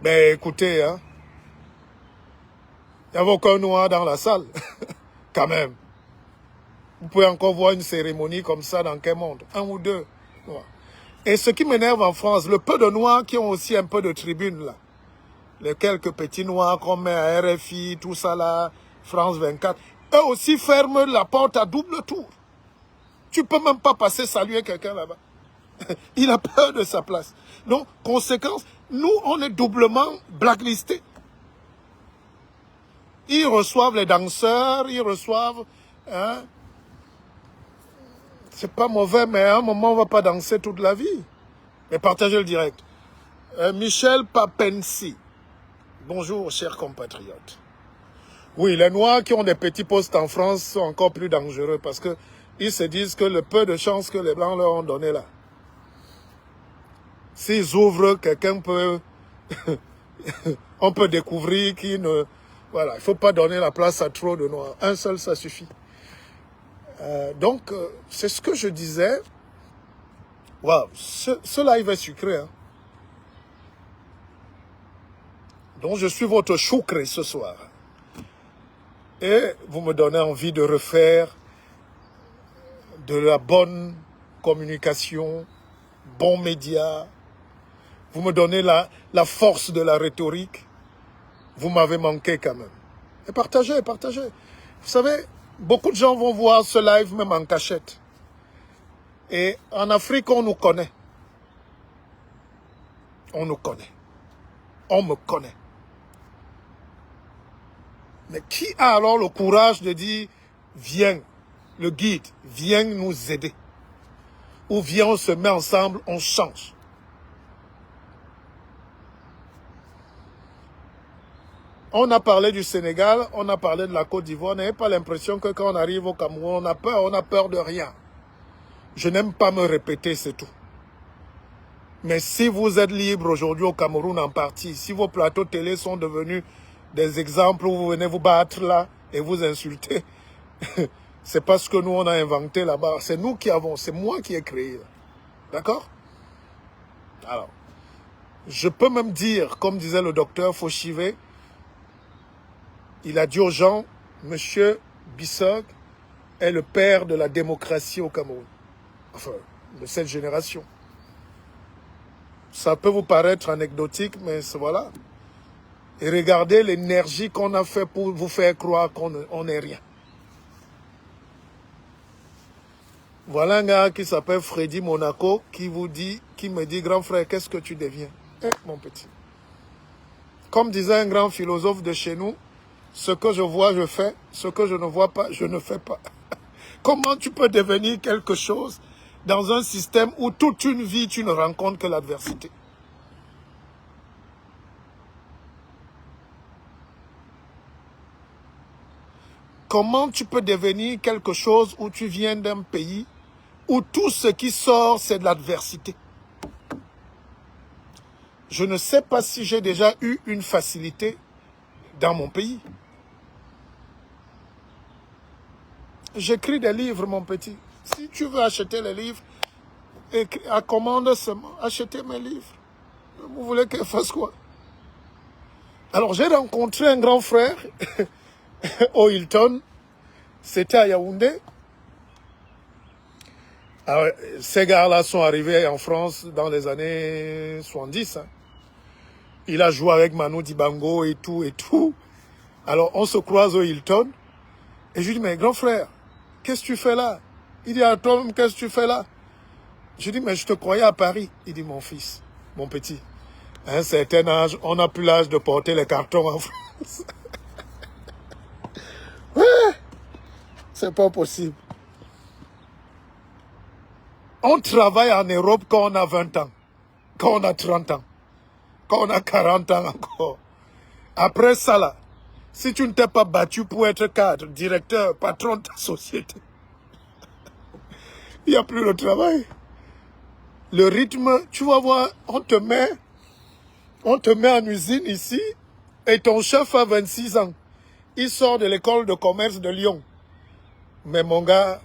Ben, écoutez, hein, il n'y avait aucun noir dans la salle, quand même. Vous pouvez encore voir une cérémonie comme ça dans quel monde? 1 ou 2. Et ce qui m'énerve en France, le peu de noirs qui ont aussi un peu de tribune, là. Les quelques petits noirs qu'on met à RFI, tout ça là, France 24, eux aussi ferment la porte à double tour. Tu peux même pas passer saluer quelqu'un là-bas. Il a peur de sa place. Donc, conséquence, Nous, on est doublement blacklistés. Ils reçoivent les danseurs, ils reçoivent... Hein, c'est pas mauvais, mais à un moment, on ne va pas danser toute la vie. Mais partagez le direct. Michel Papensi. Bonjour, chers compatriotes. Oui, les Noirs qui ont des petits postes en France sont encore plus dangereux parce qu'ils se disent que le peu de chance que les Blancs leur ont donné là, s'ils ouvrent, quelqu'un peut... on peut découvrir qu'il ne... Voilà, il ne faut pas donner la place à trop de Noirs. Un seul, ça suffit. Donc, c'est ce que je disais. Waouh, ce live est sucré. Hein? Donc, je suis votre choucré ce soir. Et vous me donnez envie de refaire de la bonne communication, bon média. Vous me donnez la force de la rhétorique. Vous m'avez manqué quand même. Et partagez, partagez. Vous savez, beaucoup de gens vont voir ce live même en cachette. Et en Afrique, on nous connaît. On nous connaît. On me connaît. Mais qui a alors le courage de dire, viens, le guide, viens nous aider. Ou viens, on se met ensemble, on change. On a parlé du Sénégal, on a parlé de la Côte d'Ivoire. On n'avait pas l'impression que quand on arrive au Cameroun, on a peur de rien. Je n'aime pas me répéter, c'est tout. Mais si vous êtes libre aujourd'hui au Cameroun en partie, si vos plateaux télé sont devenus des exemples où vous venez vous battre là et vous insulter, c'est parce que nous on a inventé là-bas. C'est nous qui avons, c'est moi qui ai créé. D'accord? Alors, je peux même dire, comme disait le docteur Fauchivet, il a dit aux gens, Monsieur Bissog est le père de la démocratie au Cameroun. Enfin, de cette génération. Ça peut vous paraître anecdotique, mais voilà. Et regardez l'énergie qu'on a fait pour vous faire croire qu'on n'est rien. Voilà un gars qui s'appelle Freddy Monaco qui me dit, grand frère, qu'est-ce que tu deviens? Eh, mon petit. Comme disait un grand philosophe de chez nous, ce que je vois, je fais. Ce que je ne vois pas, je ne fais pas. Comment tu peux devenir quelque chose dans un système où toute une vie, tu ne rencontres que l'adversité? Comment tu peux devenir quelque chose où tu viens d'un pays où tout ce qui sort, c'est de l'adversité? Je ne sais pas si j'ai déjà eu une facilité dans mon pays. J'écris des livres, mon petit. Si tu veux acheter les livres, à commande seulement, achetez mes livres. Vous voulez que je fasse quoi? Alors, j'ai rencontré un grand frère au Hilton. C'était à Yaoundé. Alors, ces gars-là sont arrivés en France dans les années 70. Hein. Il a joué avec Manu Dibango et tout et tout. Alors, on se croise au Hilton. Et je lui dis, mais grand frère, qu'est-ce que tu fais là? Il dit, à toi-même, qu'est-ce que tu fais là? Je dis, mais je te croyais à Paris. Il dit, mon fils, mon petit, à un certain âge, on n'a plus l'âge de porter les cartons en France. Ouais, c'est pas possible. On travaille en Europe quand on a 20 ans, quand on a 30 ans, quand on a 40 ans encore. Après ça, là, si tu ne t'es pas battu pour être cadre, directeur, patron de ta société, il n'y a plus le travail. Le rythme, tu vas voir, on te met en usine ici et ton chef a 26 ans. Il sort de l'école de commerce de Lyon. Mais mon gars,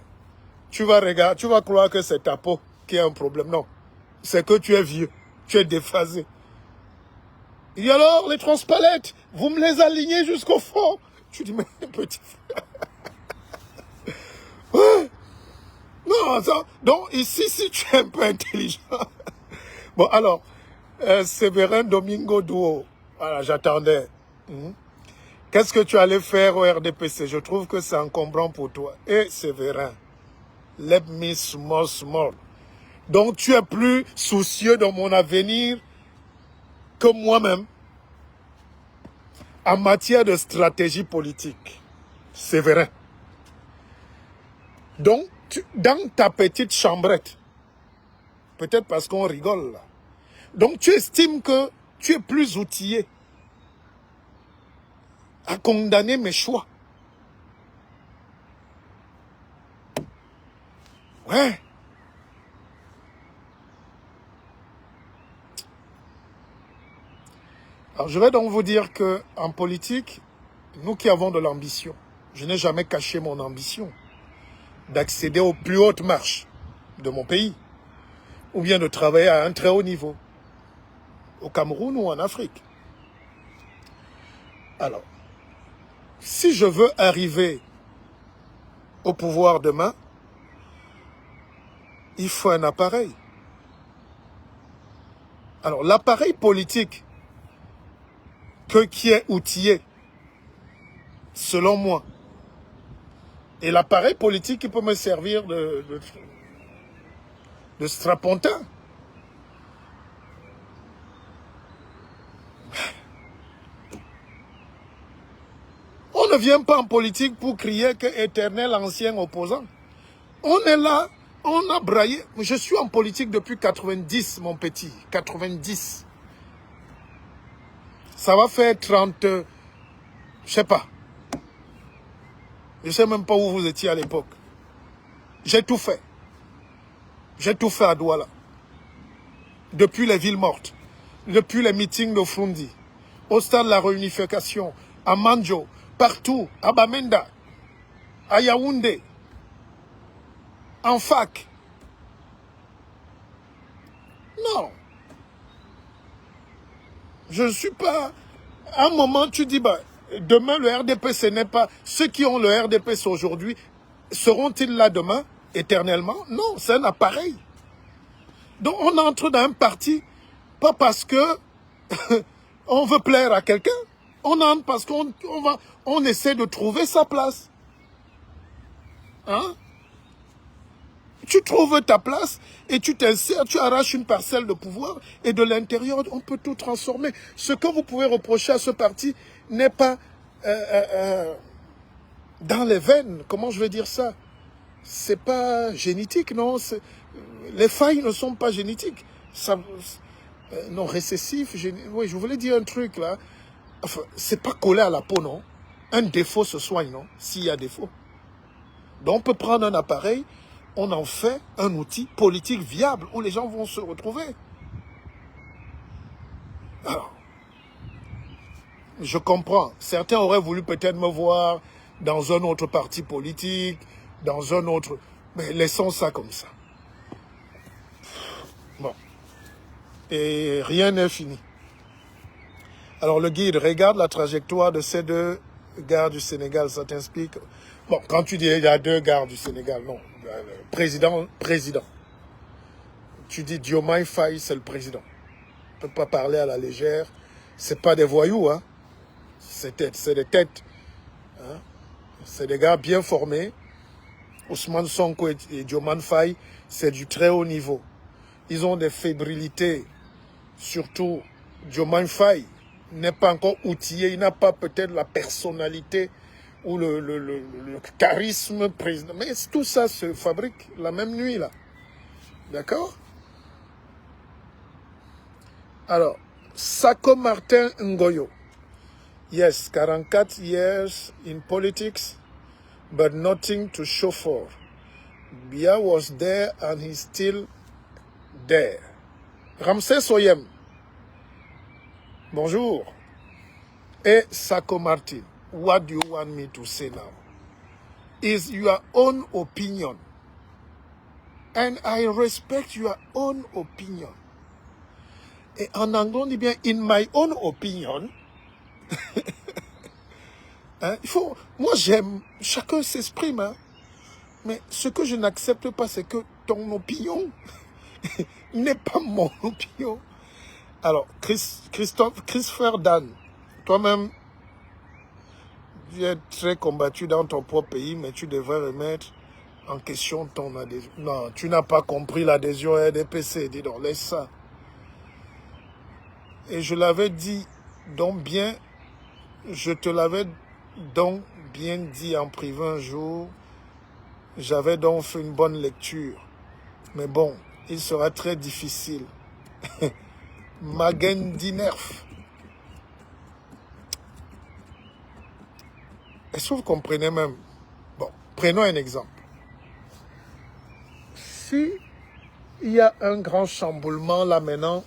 tu vas regarder, tu vas croire que c'est ta peau qui a un problème. Non, c'est que tu es vieux, tu es déphasé. Il dit alors, les transpalettes, vous me les alignez jusqu'au fond. Tu dis, mais petit frère. Ouais. Non, ça, donc ici, si tu es un peu intelligent. Bon, alors, Séverin Domingo Duo, voilà, j'attendais. Qu'est-ce que tu allais faire au RDPC? Je trouve que c'est encombrant pour toi. Et Séverin, let me small. Donc tu es plus soucieux de mon avenir que moi-même en matière de stratégie politique. C'est vrai. Donc, dans ta petite chambrette, peut-être parce qu'on rigole là, donc tu estimes que tu es plus outillé à condamner mes choix. Ouais. Alors je vais donc vous dire que en politique, nous qui avons de l'ambition, je n'ai jamais caché mon ambition d'accéder aux plus hautes marches de mon pays, ou bien de travailler à un très haut niveau, au Cameroun ou en Afrique. Alors, si je veux arriver au pouvoir demain, il faut un appareil. Alors, l'appareil politique qui est outillé, selon moi, et l'appareil politique qui peut me servir de strapontin. On ne vient pas en politique pour crier que éternel ancien opposant. On est là, on a braillé. Je suis en politique depuis 90, mon petit. 90. Ça va faire 30, je sais pas. Je sais même pas où vous étiez à l'époque. J'ai tout fait. J'ai tout fait à Douala. Depuis les villes mortes. Depuis les meetings de Frundi. Au stade de la réunification. À Manjo. Partout. À Bamenda. À Yaoundé. En fac. Non. Je ne suis pas... À un moment, tu dis, bah, demain, le RDP, ce n'est pas... Ceux qui ont le RDP aujourd'hui, seront-ils là demain, éternellement? Non, c'est un appareil. Donc, on entre dans un parti, pas parce que on veut plaire à quelqu'un. On entre parce on essaie de trouver sa place. Hein? Tu trouves ta place et tu t'insères, tu arraches une parcelle de pouvoir et de l'intérieur, on peut tout transformer. Ce que vous pouvez reprocher à ce parti n'est pas dans les veines. Comment je vais dire ça? C'est pas génétique, non. Les failles ne sont pas génétiques. Non, récessif. Oui, je voulais dire un truc là. Enfin, c'est pas collé à la peau, non. Un défaut se soigne, non, s'il y a défaut. Donc on peut prendre un appareil, on en fait un outil politique viable où les gens vont se retrouver. Alors, je comprends. Certains auraient voulu peut-être me voir dans un autre parti politique, dans un autre... Mais laissons ça comme ça. Bon. Et rien n'est fini. Alors le guide, regarde la trajectoire de ces deux gares du Sénégal, ça t'inspire. Bon, quand tu dis il y a deux gares du Sénégal, non. Président. Tu dis Diomaye Faye, c'est le président. On ne peut pas parler à la légère. C'est pas des voyous, hein. C'est des têtes. Hein? C'est des gars bien formés. Ousmane Sonko et Diomaye Faye, c'est du très haut niveau. Ils ont des fébrilités. Surtout, Diomaye Faye n'est pas encore outillé. Il n'a pas peut-être la personnalité ou le charisme président. Mais tout ça se fabrique la même nuit, là. D'accord? Alors, Sako Martin Ngoyo. Yes, 44 years in politics, but nothing to show for. Biya was there and he's still there. Ramsès Oyem. Bonjour. Et Sako Martin. What do you want me to say now? Is your own opinion. And I respect your own opinion. Et en anglais, on dit bien, in my own opinion. Hein, moi j'aime, chacun s'exprime. Hein, mais ce que je n'accepte pas, c'est que ton opinion n'est pas mon opinion. Alors, Christopher Dan, toi-même, tu es très combattu dans ton propre pays, mais tu devrais remettre en question ton adhésion. Non, tu n'as pas compris l'adhésion RDPC. Dis donc, laisse ça. Et je l'avais dit donc bien, je te l'avais donc bien dit en privé un jour. J'avais donc fait une bonne lecture. Mais bon, il sera très difficile. Magendi Nerf. Est-ce que vous comprenez même? Bon, prenons un exemple. Si il y a un grand chamboulement là maintenant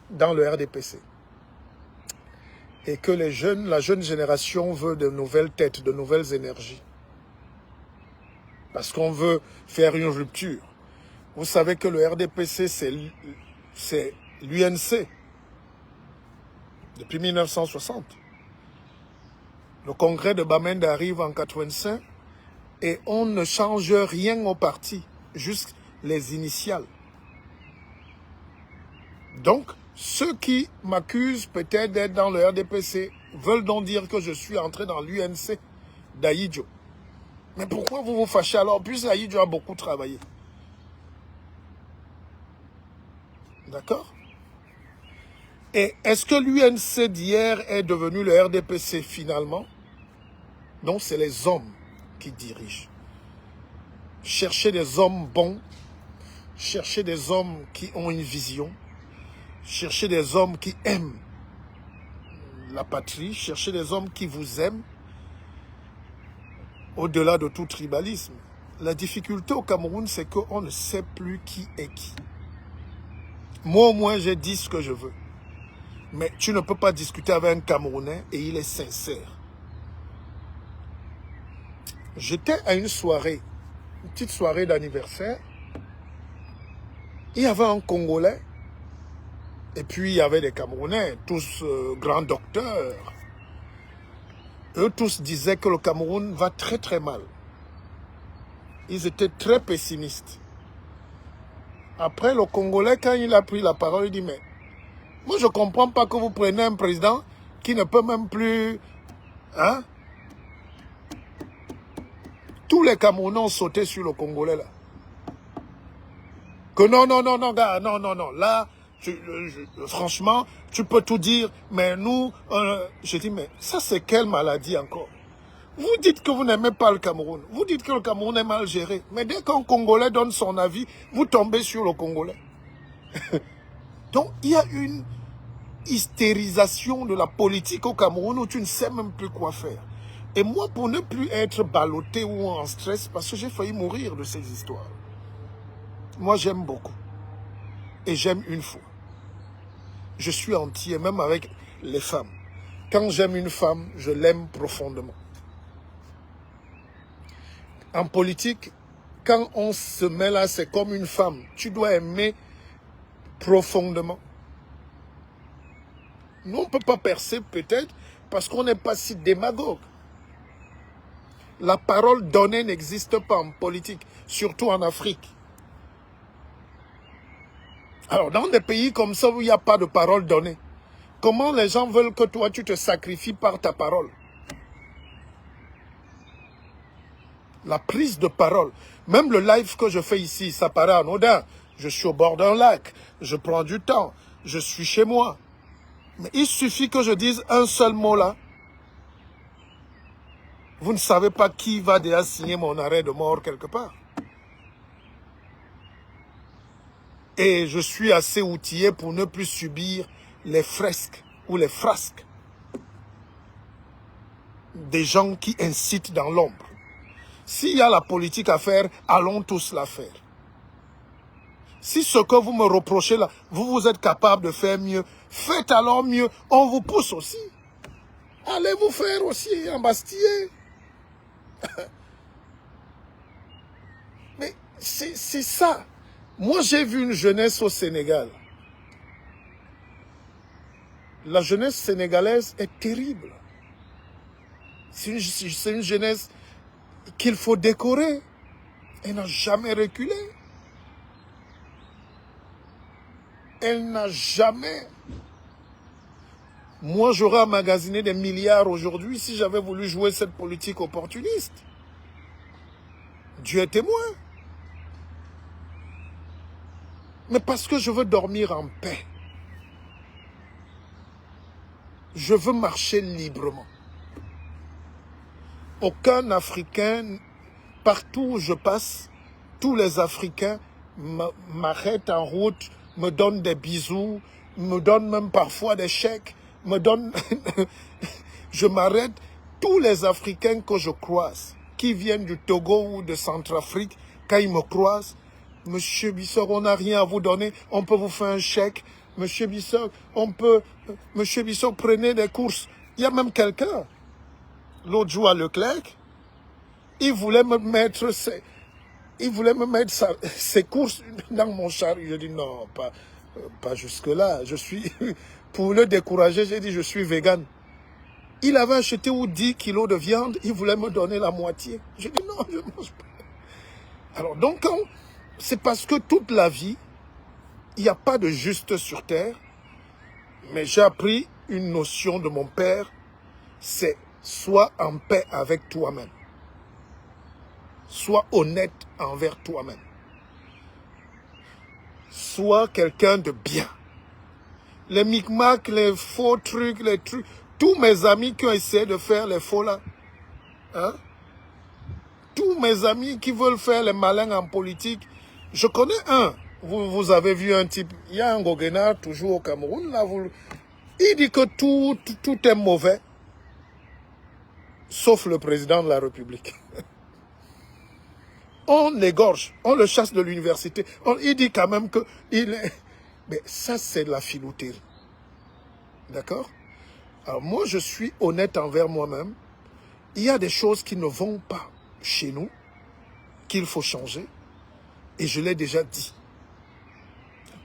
dans le RDPC et que la jeune génération veut de nouvelles têtes, de nouvelles énergies, parce qu'on veut faire une rupture. Vous savez que le RDPC, c'est l'UNC depuis 1960. Le congrès de Bamenda arrive en 85 et on ne change rien au parti, juste les initiales. Donc, ceux qui m'accusent peut-être d'être dans le RDPC veulent donc dire que je suis entré dans l'UNC d'Ahidjo. Mais pourquoi vous vous fâchez alors? Puisque Ahidjo a beaucoup travaillé. D'accord? Et est-ce que l'UNC d'hier est devenu le RDPC finalement? Non, c'est les hommes qui dirigent. Cherchez des hommes bons, cherchez des hommes qui ont une vision, cherchez des hommes qui aiment la patrie, cherchez des hommes qui vous aiment, au-delà de tout tribalisme. La difficulté au Cameroun, c'est qu'on ne sait plus qui est qui. Moi, au moins, j'ai dit ce que je veux. Mais tu ne peux pas discuter avec un Camerounais et il est sincère. J'étais à une soirée, une petite soirée d'anniversaire. Il y avait un Congolais et puis il y avait des Camerounais, tous grands docteurs. Eux tous disaient que le Cameroun va très très mal. Ils étaient très pessimistes. Après, le Congolais, quand il a pris la parole, il dit, mais moi je ne comprends pas que vous preniez un président qui ne peut même plus... Hein? Tous les Camerounais ont sauté sur le Congolais là. Que non, gars, non. Là, franchement, tu peux tout dire, mais nous... je dis, mais ça c'est quelle maladie encore? Vous dites que vous n'aimez pas le Cameroun. Vous dites que le Cameroun est mal géré. Mais dès qu'un Congolais donne son avis, vous tombez sur le Congolais. Donc, il y a une hystérisation de la politique au Cameroun où tu ne sais même plus quoi faire. Et moi, pour ne plus être ballotté ou en stress, parce que j'ai failli mourir de ces histoires. Moi, j'aime beaucoup. Et j'aime une fois. Je suis entier, même avec les femmes. Quand j'aime une femme, je l'aime profondément. En politique, quand on se met là, c'est comme une femme. Tu dois aimer profondément. Nous, on ne peut pas percer peut-être parce qu'on n'est pas si démagogue. La parole donnée n'existe pas en politique, surtout en Afrique. Alors, dans des pays comme ça où il n'y a pas de parole donnée, comment les gens veulent que toi, tu te sacrifies par ta parole? La prise de parole. Même le live que je fais ici, ça paraît anodin. Je suis au bord d'un lac, je prends du temps, je suis chez moi. Mais il suffit que je dise un seul mot là. Vous ne savez pas qui va déjà signer mon arrêt de mort quelque part. Et je suis assez outillé pour ne plus subir les fresques ou les frasques des gens qui incitent dans l'ombre. S'il y a la politique à faire, allons tous la faire. Si ce que vous me reprochez là, vous êtes capable de faire mieux, faites alors mieux, on vous pousse aussi. Allez vous faire aussi embastiller. Mais c'est ça. Moi, j'ai vu une jeunesse au Sénégal. La jeunesse sénégalaise est terrible. C'est une jeunesse qu'il faut décorer. Elle n'a jamais reculé. Elle n'a jamais... Moi, j'aurais emmagasiné des milliards aujourd'hui si j'avais voulu jouer cette politique opportuniste. Dieu est témoin. Mais parce que je veux dormir en paix. Je veux marcher librement. Aucun Africain, partout où je passe, tous les Africains m'arrêtent en route, me donnent des bisous, me donnent même parfois des chèques, me donnent... Je m'arrête, tous les Africains que je croise, qui viennent du Togo ou de Centrafrique, quand ils me croisent, Monsieur Bissok, on n'a rien à vous donner, on peut vous faire un chèque. Monsieur Bissok, Monsieur Bissok, prenez des courses. Il y a même quelqu'un, l'autre jour à Leclerc, il voulait me mettre ses courses dans mon chariot. Je dis non, pas jusque-là. Je suis, pour le décourager, j'ai dit je suis vegan. Il avait acheté 10 kilos de viande, il voulait me donner la moitié. Je dis non, je ne mange pas. Alors donc, c'est parce que toute la vie, il n'y a pas de juste sur terre, mais j'ai appris une notion de mon père, c'est sois en paix avec toi-même. Sois honnête envers toi-même. Sois quelqu'un de bien. Les micmacs, les faux trucs, tous mes amis qui ont essayé de faire les faux là, hein? Tous mes amis qui veulent faire les malins en politique, je connais un. Vous avez vu un type, il y a un Goguenard toujours au Cameroun, là, il dit que tout est mauvais, sauf le président de la République. On l'égorge, on le chasse de l'université. Il dit quand même que il est... Mais ça, c'est de la filouterie. D'accord? Alors moi, je suis honnête envers moi-même. Il y a des choses qui ne vont pas chez nous, qu'il faut changer. Et je l'ai déjà dit.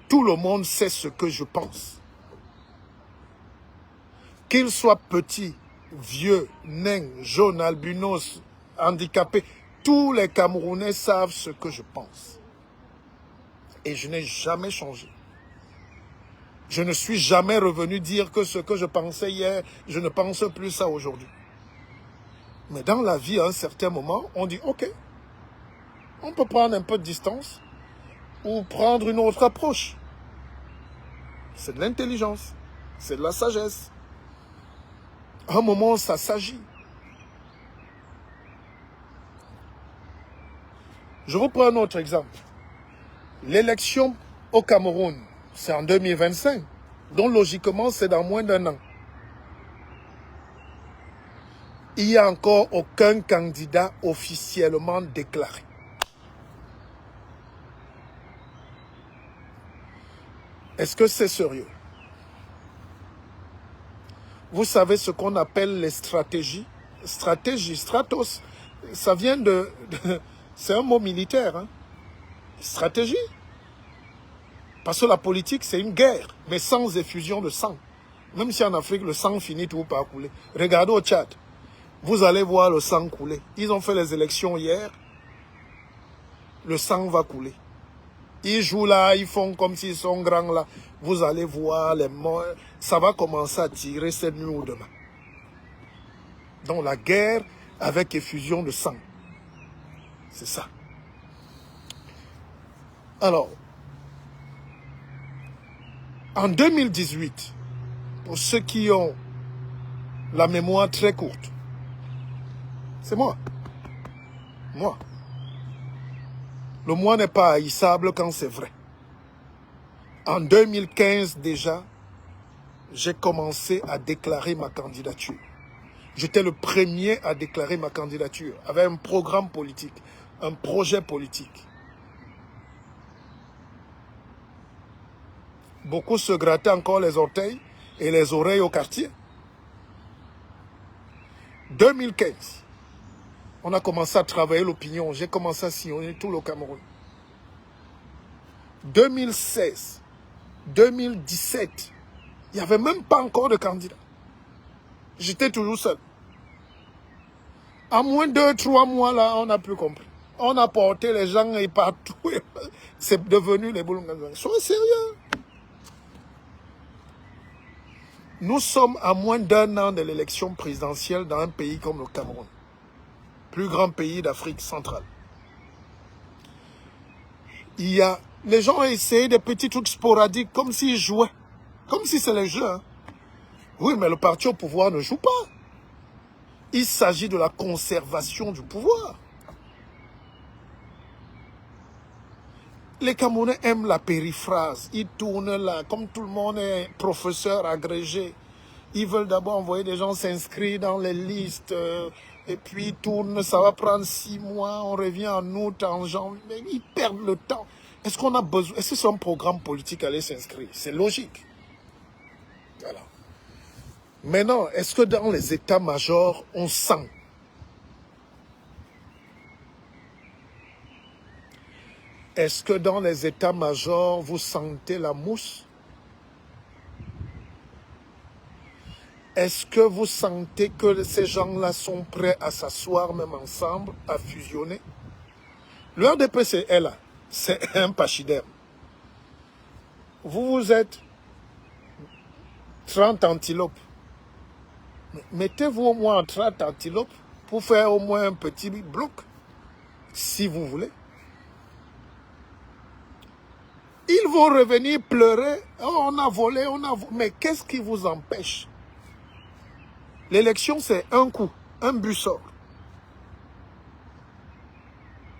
Tout le monde sait ce que je pense. Qu'il soit petit, vieux, nain, jaune, albinos, handicapé, tous les Camerounais savent ce que je pense. Et je n'ai jamais changé. Je ne suis jamais revenu dire que ce que je pensais hier, je ne pense plus ça aujourd'hui. Mais dans la vie, à un certain moment, on dit, ok, on peut prendre un peu de distance ou prendre une autre approche. C'est de l'intelligence, c'est de la sagesse. À un moment, ça s'agit. Je vous prends un autre exemple. L'élection au Cameroun, c'est en 2025. Donc logiquement, c'est dans moins d'1 an. Il n'y a encore aucun candidat officiellement déclaré. Est-ce que c'est sérieux? Vous savez ce qu'on appelle les stratégies? Stratégie, stratos, ça vient c'est un mot militaire. Hein? Stratégie. Parce que la politique, c'est une guerre, mais sans effusion de sang. Même si en Afrique, le sang finit tout par couler. Regardez au Tchad. Vous allez voir le sang couler. Ils ont fait les élections hier. Le sang va couler. Ils jouent là, ils font comme s'ils sont grands là. Vous allez voir les morts. Ça va commencer à tirer cette nuit ou demain. Donc la guerre avec effusion de sang. C'est ça. Alors, en 2018, pour ceux qui ont la mémoire très courte, c'est moi. Moi. Le moi n'est pas haïssable quand c'est vrai. En 2015 déjà, j'ai commencé à déclarer ma candidature. J'étais le premier à déclarer ma candidature avec un programme politique, un projet politique. Beaucoup se grattaient encore les orteils et les oreilles au quartier. 2015, on a commencé à travailler l'opinion. J'ai commencé à sillonner tout le Cameroun. 2016, 2017, il n'y avait même pas encore de candidat. J'étais toujours seul. En moins de 2-3 mois, là, on n'a plus compris. On a porté les gens et partout. C'est devenu les boulons. Soyez sérieux. Nous sommes à moins d'1 an de l'élection présidentielle dans un pays comme le Cameroun. Plus grand pays d'Afrique centrale. Les gens ont essayé des petits trucs sporadiques comme s'ils jouaient. Comme si c'est les jeux. Hein. Oui, mais le parti au pouvoir ne joue pas. Il s'agit de la conservation du pouvoir. Les Camerounais aiment la périphrase. Ils tournent là, comme tout le monde est professeur agrégé. Ils veulent d'abord envoyer des gens s'inscrire dans les listes. Et puis ils tournent, ça va prendre 6 mois. On revient en août, en janvier. Mais ils perdent le temps. Est-ce qu'on a besoin? Est-ce que c'est un programme politique à aller s'inscrire? C'est logique. Voilà. Maintenant, est-ce que dans les états-majors, on sent? Est-ce que dans les états-majors, vous sentez la mousse? Est-ce que vous sentez que ces gens-là sont prêts à s'asseoir même ensemble, à fusionner? Le RDP, c'est elle, c'est un pachyderme. Vous êtes 30 antilopes. Mettez-vous au moins en 30 antilopes pour faire au moins un petit bloc, si vous voulez. Ils vont revenir pleurer. Oh, on a volé, on a volé. Mais qu'est-ce qui vous empêche? L'élection, c'est un coup, un but sort.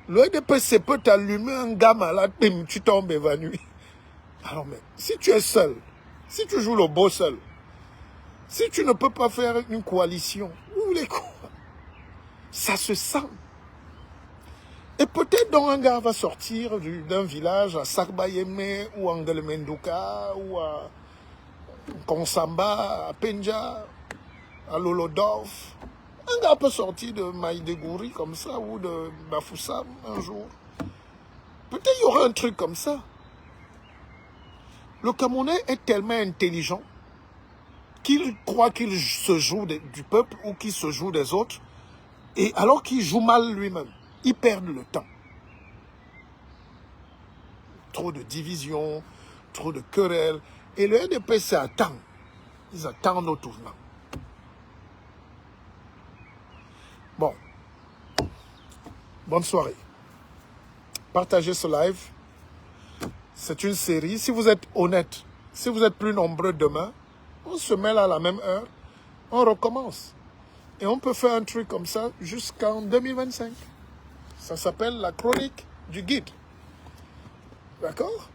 Le EDPC peut t'allumer un gars malade, tu tombes évanoui. Alors, mais si tu es seul, si tu joues le beau seul, si tu ne peux pas faire une coalition, vous voulez quoi? Ça se sent. Et peut-être donc un gars va sortir d'un village à Sakbayeme ou à Ngelemenduka ou à Konsamba, à Penja, à Lolodorf. Un gars peut sortir de Maïdegouri comme ça ou de Bafoussam un jour. Peut-être il y aura un truc comme ça. Le Camerounais est tellement intelligent qu'il croit qu'il se joue du peuple ou qu'il se joue des autres. Et alors qu'il joue mal lui-même, il perd le temps. Trop de divisions, trop de querelles. Et le NDP attend. Ils attendent au tournant. Bon. Bonne soirée. Partagez ce live. C'est une série. Si vous êtes honnête, si vous êtes plus nombreux demain, on se met là à la même heure, on recommence. Et on peut faire un truc comme ça jusqu'en 2025. Ça s'appelle la chronique du guide. D'accord?